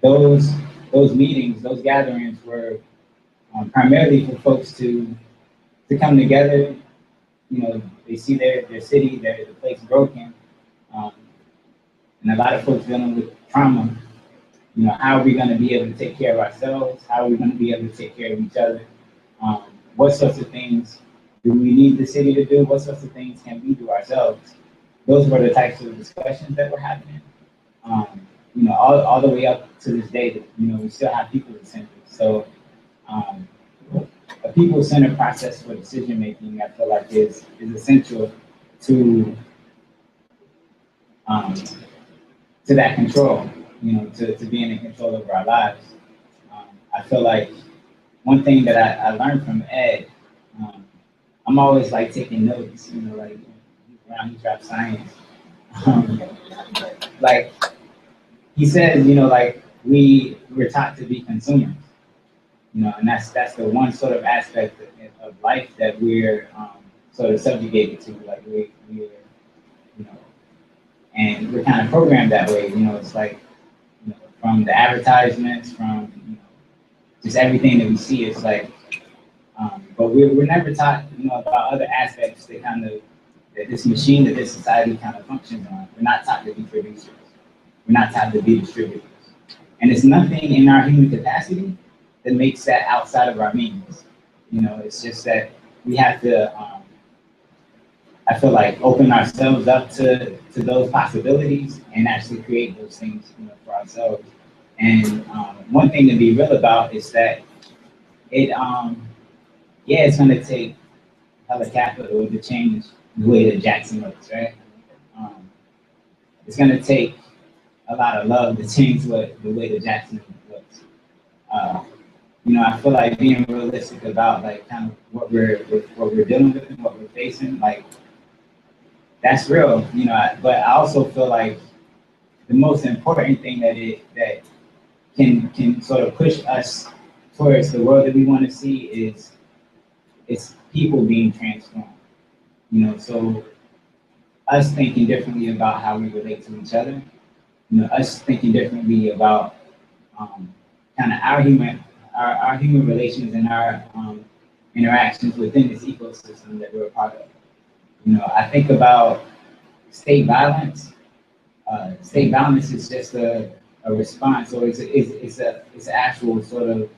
those meetings, those gatherings were primarily for folks to come together. They see their city, their place broken, and a lot of folks dealing with trauma. How are we going to be able to take care of ourselves? How are we going to be able to take care of each other? What sorts of things do we need the city to do? What sorts of things can we do ourselves? Those were the types of discussions that were happening. All the way up to this day, that we still have people-centered. So a people-centered process for decision making, I feel like is essential to that control. To being in control of our lives. I feel like one thing that I learned from Ed, I'm always like taking notes, like around he drops science. Like he says, like we're taught to be consumers, and that's the one sort of aspect of life that we're sort of subjugated to, like we're and we're kind of programmed that way. It's like, from the advertisements, from just everything that we see, it's like, but we're never taught, about other aspects that this machine, that this society kind of functions on. We're not taught to be producers. We're not taught to be distributors. And it's nothing in our human capacity that makes that outside of our means. It's just that we have to, I feel like, open ourselves up to those possibilities and actually create those things, for ourselves. And one thing to be real about is that it's going to take hella capital to change the way that Jackson looks, right? It's going to take a lot of love to change the way that Jackson looks. I feel like being realistic about like kind of what we're dealing with and what we're facing, like that's real, but I also feel like the most important thing that can sort of push us towards the world that we want to see is people being transformed. So us thinking differently about how we relate to each other, us thinking differently about kind of our human relations and our interactions within this ecosystem that we're a part of. I think about state violence. State violence is just a response, or it's an actual sort of,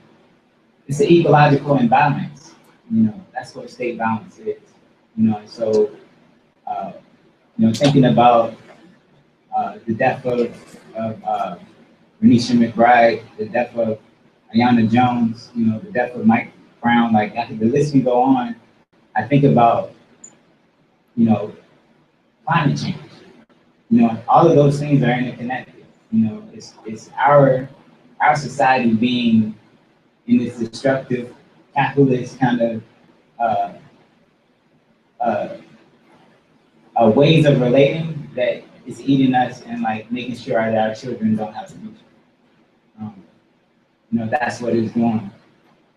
it's an ecological imbalance. That's what state violence is. And so thinking about the death of Renisha McBride, the death of Ayanna Jones, the death of Mike Brown, like the list can go on. I think about climate change. All of those things are interconnected. It's our our society being in this destructive, capitalist kind of ways of relating that is eating us and like making sure that our children don't have a future. That's what it's doing.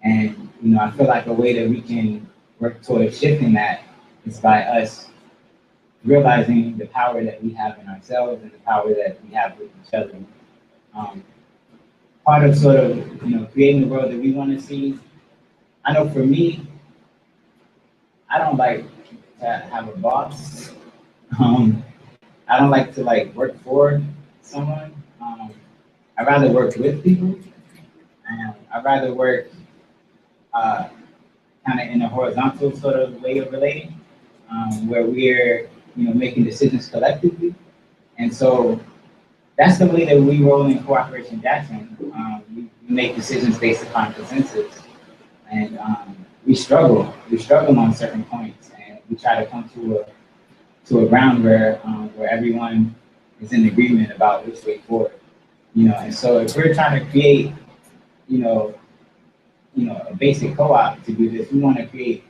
And, I feel like a way that we can work towards shifting that is by us realizing the power that we have in ourselves and the power that we have with each other. Part of sort of, creating the world that we want to see. I know for me, I don't like to have a boss. I don't like to work for someone. I'd rather work with people. I'd rather work kind of in a horizontal sort of way of relating, where we're making decisions collectively. And so that's the way that we roll in Cooperation Jackson. We make decisions based upon consensus, and we struggle on certain points, and we try to come to a ground where everyone is in agreement about which way forward. And so if we're trying to create a basic co-op to do this, we want to create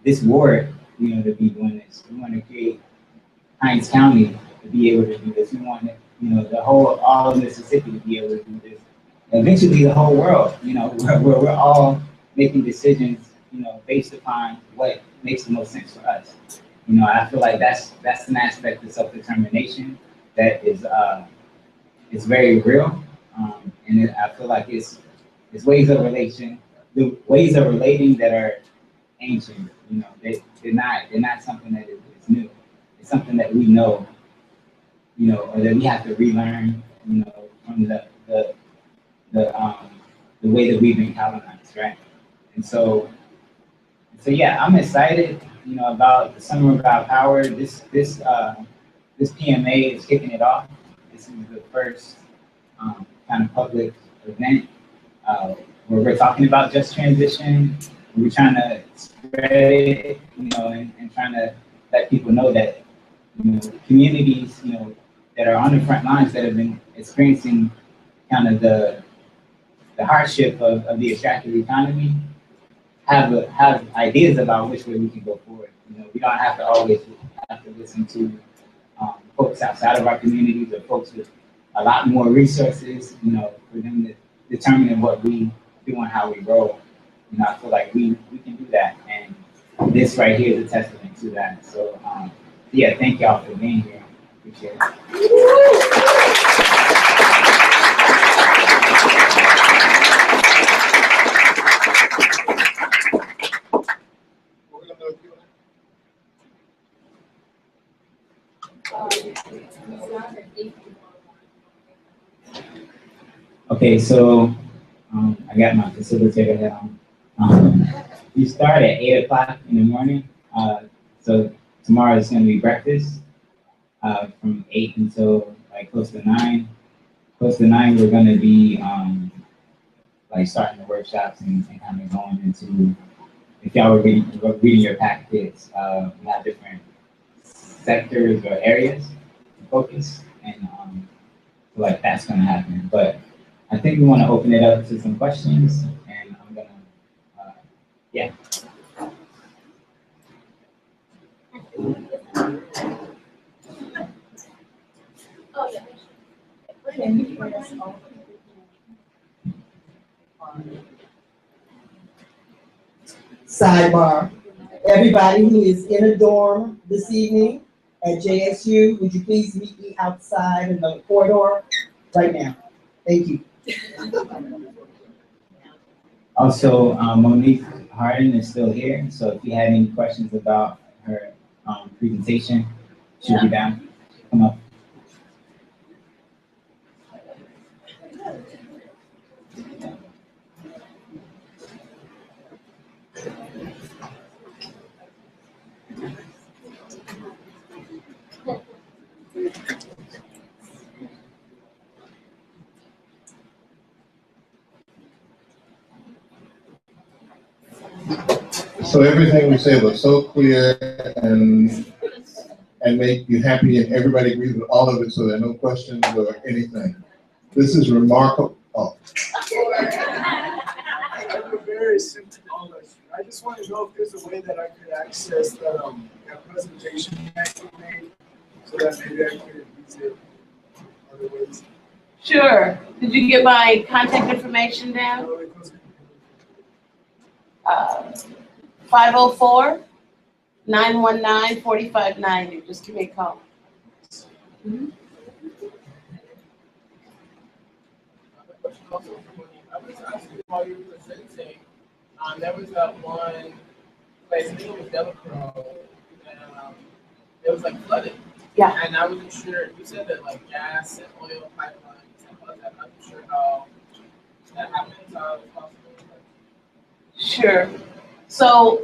this ward to be doing this. We want to create Hines County to be able to do this. We want all of Mississippi to be able to do this. Eventually the whole world, where we're all making decisions, based upon what makes the most sense for us. I feel like that's an aspect of self-determination that is very real. And I feel like it's ways of relating that are ancient. They're not something that is new. It's something that we know, or that we have to relearn, from the way that we've been colonized, right? And so yeah, I'm excited, about the Summer of Our Power. This PMA is kicking it off. This is the first kind of public event where we're talking about just transition. We're trying to spread it, and trying to let people know that, communities, that are on the front lines that have been experiencing kind of the hardship of the extractive economy have ideas about which way we can go forward. We don't have to always have to listen to folks outside of our communities or folks with a lot more resources, for them to determine what we do and how we roll. I feel like we can do that, and this right here is a testament to that. So yeah, thank y'all for being here. Appreciate it. Okay, so I got my facilitator hat on. We start at 8 o'clock in the morning. So tomorrow is going to be breakfast from 8 until close to 9. Close to 9, we're going to be starting the workshops and kind of going into, if y'all were reading your packets, we have different sectors or areas to focus, and that's going to happen. But I think we want to open it up to some questions, and I'm going to, yeah. Sidebar. Everybody who is in a dorm this evening at JSU, would you please meet me outside in the corridor right now? Thank you. Also, Monique Harden is still here, so if you had any questions about her presentation, she'll be down. Come up. So everything we said was so clear and make you happy, and everybody agrees with all of it, so there are no questions or anything. This is remarkable. Oh, I'm a very simple knowledge. I just want to know if there's a way that I could access that presentation that you made so that maybe I could use it other ways. Sure. Did you get my contact information down? 504-919-4590. Just give me a call. Mhm. While you were presenting, there was that one place, I think it was Delacroix, and it was like flooded. Yeah. And I wasn't sure, you said that like gas and oil pipelines and all that, I'm not sure how that happens, how it's possible. Sure. So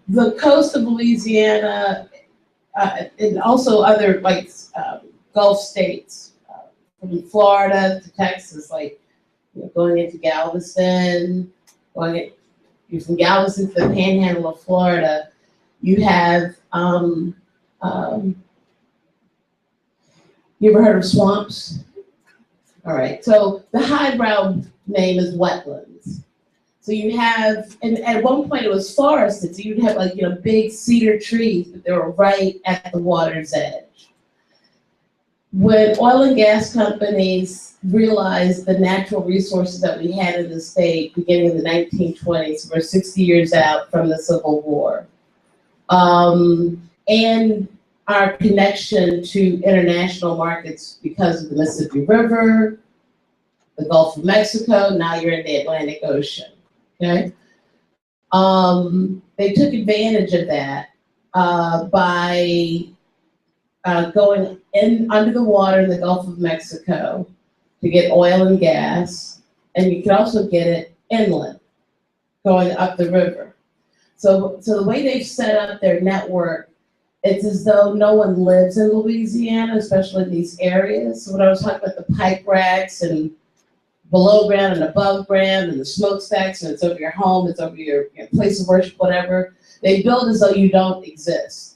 the coast of Louisiana and also other like Gulf states, from Florida to Texas, like going into Galveston, you're from Galveston to the Panhandle of Florida, you have. You ever heard of swamps? All right. So the highbrow name is wetlands. So you have, and at one point it was forested, so you'd have like, big cedar trees, but they were right at the water's edge. When oil and gas companies realized the natural resources that we had in the state beginning in the 1920s, we're 60 years out from the Civil War, and our connection to international markets because of the Mississippi River, the Gulf of Mexico, now you're in the Atlantic Ocean. Okay, they took advantage of that by going in under the water in the Gulf of Mexico to get oil and gas, and you can also get it inland, going up the river. So the way they've set up their network, it's as though no one lives in Louisiana, especially in these areas. So when I was talking about the pipe racks and below ground and above ground and the smokestacks, and it's over your home, it's over your place of worship, whatever. They build as though you don't exist.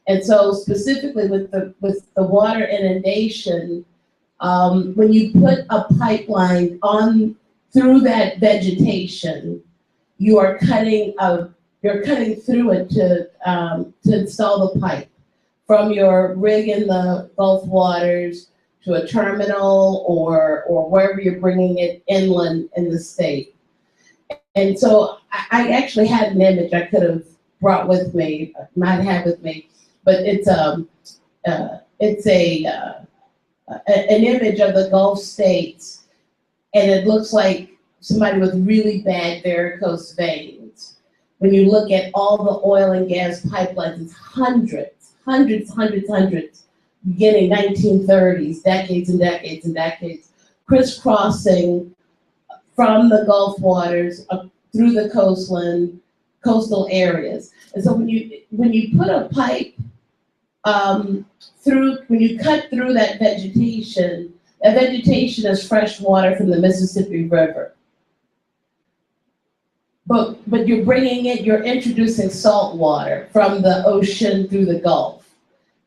And so specifically with the water inundation, when you put a pipeline on through that vegetation, you are cutting through it to install the pipe from your rig in the Gulf waters to a terminal or wherever you're bringing it inland in the state. And so I actually had an image I could have brought with me, might have with me, but it's an image of the Gulf states, and it looks like somebody with really bad varicose veins. When you look at all the oil and gas pipelines, it's hundreds, beginning 1930s, decades and decades and decades, crisscrossing from the Gulf waters up through the coastal areas. And so when you put a pipe when you cut through that vegetation is fresh water from the Mississippi River. But you're introducing salt water from the ocean through the Gulf.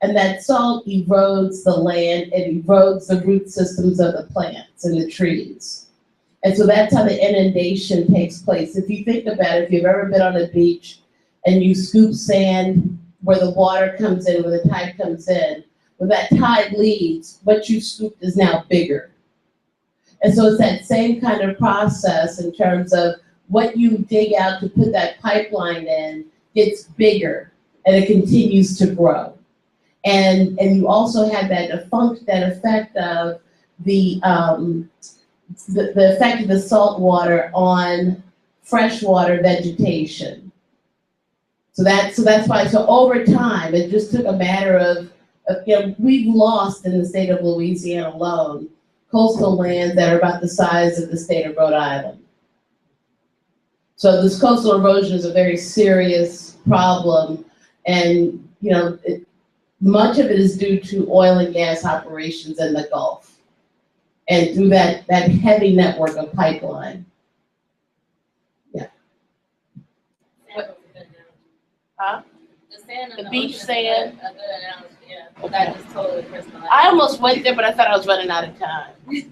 And that salt erodes the land, it erodes the root systems of the plants and the trees. And so that's how the inundation takes place. If you think about it, if you've ever been on a beach and you scoop sand where the water comes in, where the tide comes in, when that tide leaves, what you scooped is now bigger. And so it's that same kind of process in terms of what you dig out to put that pipeline in gets bigger and it continues to grow. And you also have that effect of the effect of the salt water on freshwater vegetation. So that's why. So over time, it just took a matter of we've lost in the state of Louisiana alone coastal lands that are about the size of the state of Rhode Island. So this coastal erosion is a very serious problem, and much of it is due to oil and gas operations in the Gulf, and through that heavy network of pipeline. Yeah. Huh? The The beach sand. A good analogy, yeah. That just totally personalized. I almost went there, but I thought I was running out of time. This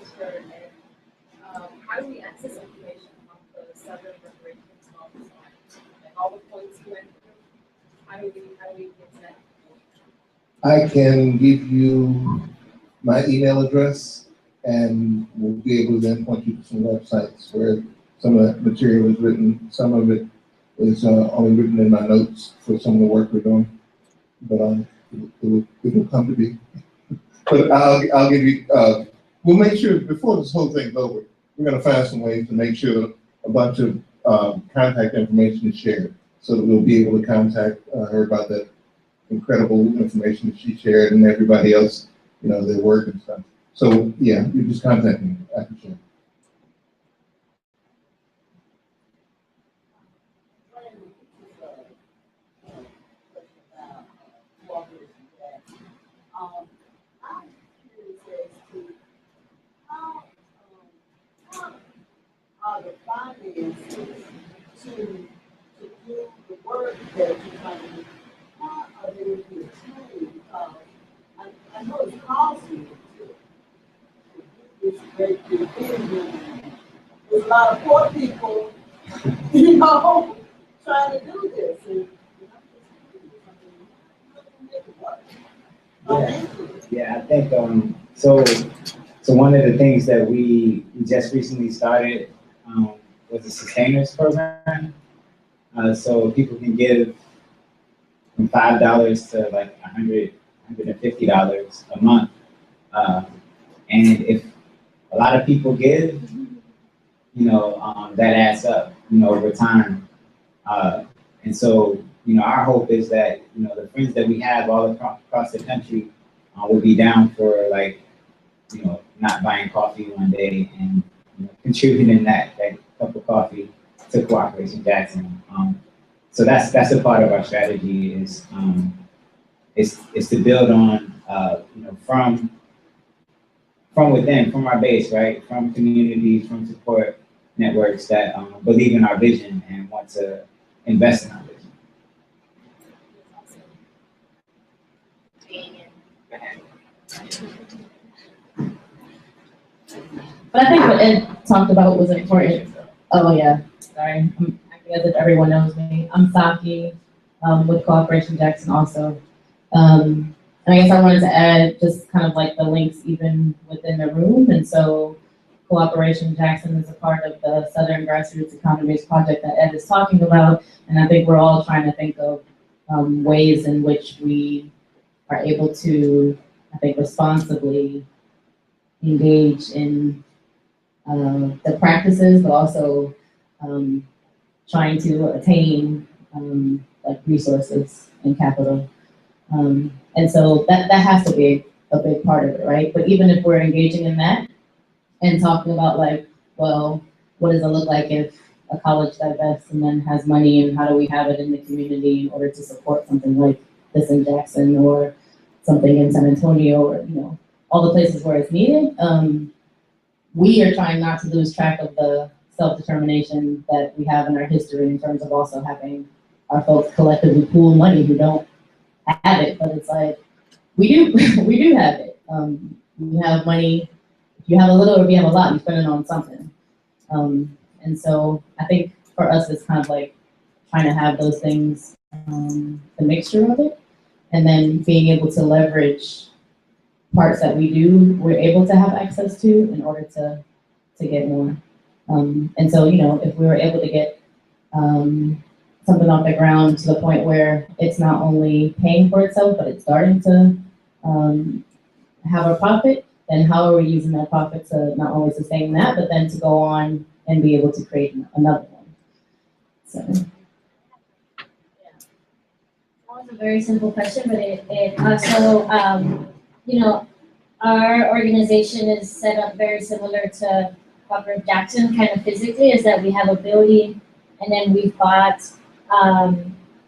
is for Ed. How do we access information on the Southern Reparations Office? Like all the points you went through, how do we get to that? I can give you my email address and we'll be able to then point you to some websites where some of that material is written. Some of it is only written in my notes for some of the work we're doing, but it will come to be. But I'll give you, we'll make sure before this whole thing's over, we're gonna find some ways to make sure that a bunch of contact information is shared so that we'll be able to contact her about that incredible information that she shared and everybody else, you know, their work and stuff. So yeah, you just contact me. I can share. I'm curious as to how are the finances to do the work that you're trying to do? How are they going to be attained? I know it's costly to do this great big thing. There's a lot of poor people, you know, trying to do this. And, Yeah, I think so one of the things that we just recently started was the Sustainers program. So people can give from $5 to like $150 a month. And if a lot of people give, you know, that adds up, you know, over time. And so, you know, our hope is that, you know, the friends that we have all across the country will be down for, like, you know, not buying coffee one day and, you know, contributing that cup of coffee to Cooperation Jackson. So that's a part of our strategy is to build on, you know, from within, from our base, right? From communities, from support networks that believe in our vision and want to invest in our vision. But I think what Ed talked about was important. Oh yeah, sorry. I'm acting as if everyone knows me. I'm Saki with Cooperation Jackson also. And I guess I wanted to add just kind of like the links even within the room. And so Cooperation Jackson is a part of the Southern Grassroots Economies project that Ed is talking about. And I think we're all trying to think of ways in which we are able to, I think, responsibly engage in the practices, but also trying to attain like resources and capital. And so that has to be a big part of it, right? But even if we're engaging in that and talking about like, well, what does it look like if a college divests and then has money, and how do we have it in the community in order to support something like this in Jackson or something in San Antonio, or, you know, all the places where it's needed. We are trying not to lose track of the self-determination that we have in our history in terms of also having our folks collectively pool money who don't have it, but it's like, we do have it. You have money, if you have a little or if you have a lot, you spend it on something. And so I think for us, it's kind of like trying to have those things, the mixture of it, and then being able to leverage parts that we're able to have access to in order to get more. And so, you know, if we were able to get something off the ground to the point where it's not only paying for itself, but it's starting to have a profit, then how are we using that profit to not only sustain that, but then to go on and be able to create another one? So. That was a very simple question, but it also, you know, our organization is set up very similar to Cooperative Jackson, kind of physically, is that we have a building and then we've got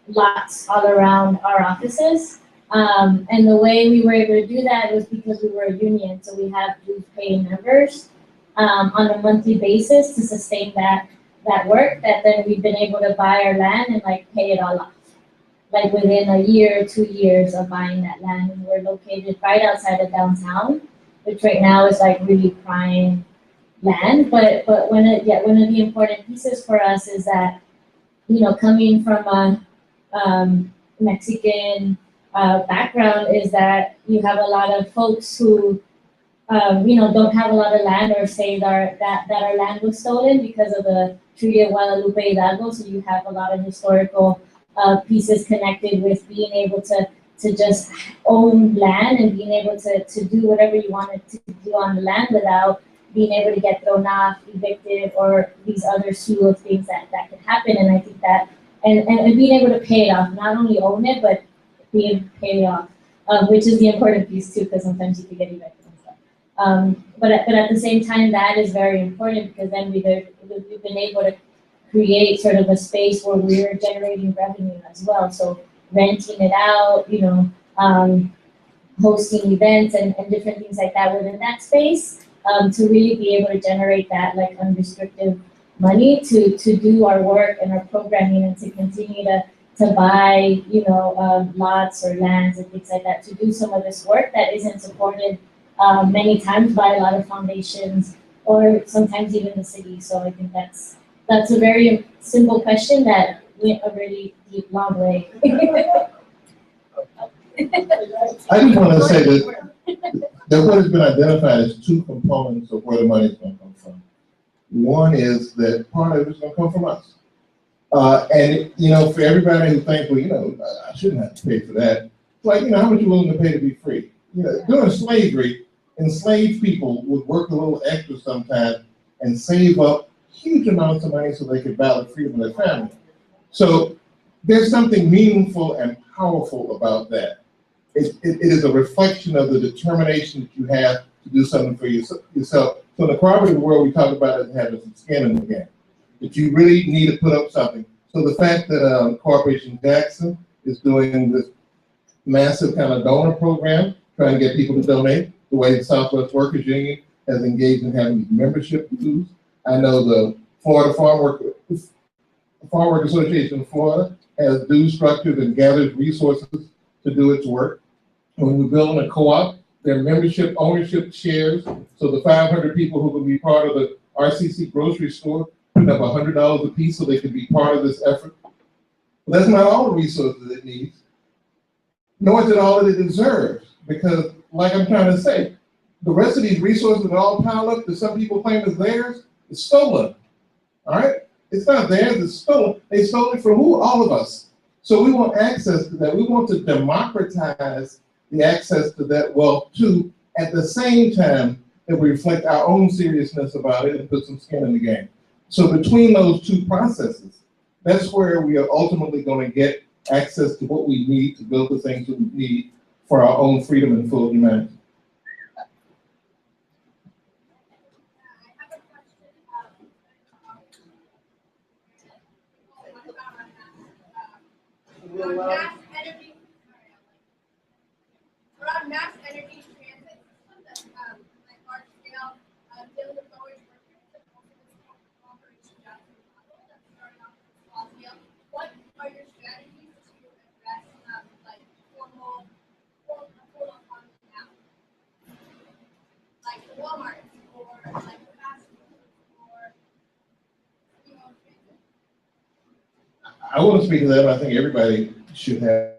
lots all around our offices. And the way we were able to do that was because we were a union, so we have dues paying members on a monthly basis to sustain that work, that then we've been able to buy our land and like pay it all off. Like within a year, 2 years of buying that land. And we're located right outside of downtown, which right now is like really prime land. But one of the important pieces for us is that, you know, coming from a Mexican background, is that you have a lot of folks who you know, don't have a lot of land or say that our land was stolen because of the Treaty of Guadalupe Hidalgo. So you have a lot of historical pieces connected with being able to just own land and being able to do whatever you wanted to do on the land without being able to get thrown off, evicted, or these other slew of things that could happen. And I think that, and being able to pay it off, not only own it, but being able to pay it off, which is the important piece too, because sometimes you can get evicted and stuff. But at the same time, that is very important, because then we've been able to create sort of a space where we're generating revenue as well. So renting it out, you know, hosting events and different things like that within that space, to really be able to generate that like unrestricted money to do our work and our programming, and to continue to buy, you know, lots or lands and things like that, to do some of this work that isn't supported many times by a lot of foundations or sometimes even the city. So I think that's a very simple question that went a really deep, long way. I just want to say that what has been identified as two components of where the money is going to come from. One is that part of it is going to come from us. And, you know, for everybody who thinks, well, you know, I shouldn't have to pay for that. It's like, you know, how much are you willing to pay to be free? You know, during slavery, enslaved people would work a little extra sometimes and save up huge amounts of money so they could buy the freedom of their family. So there's something meaningful and powerful about that. It is a reflection of the determination that you have to do something for yourself. So in the cooperative world, we talk about it having some skin in the game, that you really need to put up something. So the fact that Corporation Jackson is doing this massive kind of donor program, trying to get people to donate, the way the Southwest Workers Union has engaged in having membership dues. I know the Florida Farm Workers Association of Florida has dues structures and gathers resources to do its work. When we're building a co-op, their membership ownership shares, so the 500 people who will be part of the RCC grocery store put up $100 a piece so they can be part of this effort. But that's not all the resources it needs, nor is it all that it deserves, because like I'm trying to say, the rest of these resources that all pile up that some people claim is theirs, is stolen, all right? It's not theirs, it's stolen. They stole it from who? All of us. So we want access to that. We want to democratize the access to that wealth too, at the same time that we reflect our own seriousness about it and put some skin in the game. So between those two processes, that's where we are ultimately going to get access to what we need to build the things that we need for our own freedom and full humanity. Around mass energy transit systems that like large scale dealing with knowledge workers and also this Corporation Jackson model that's starting off with small scale. What are your strategies to address like formal economy now? Like Walmart or like fast food or transit? I want to speak to that, but I think everybody should have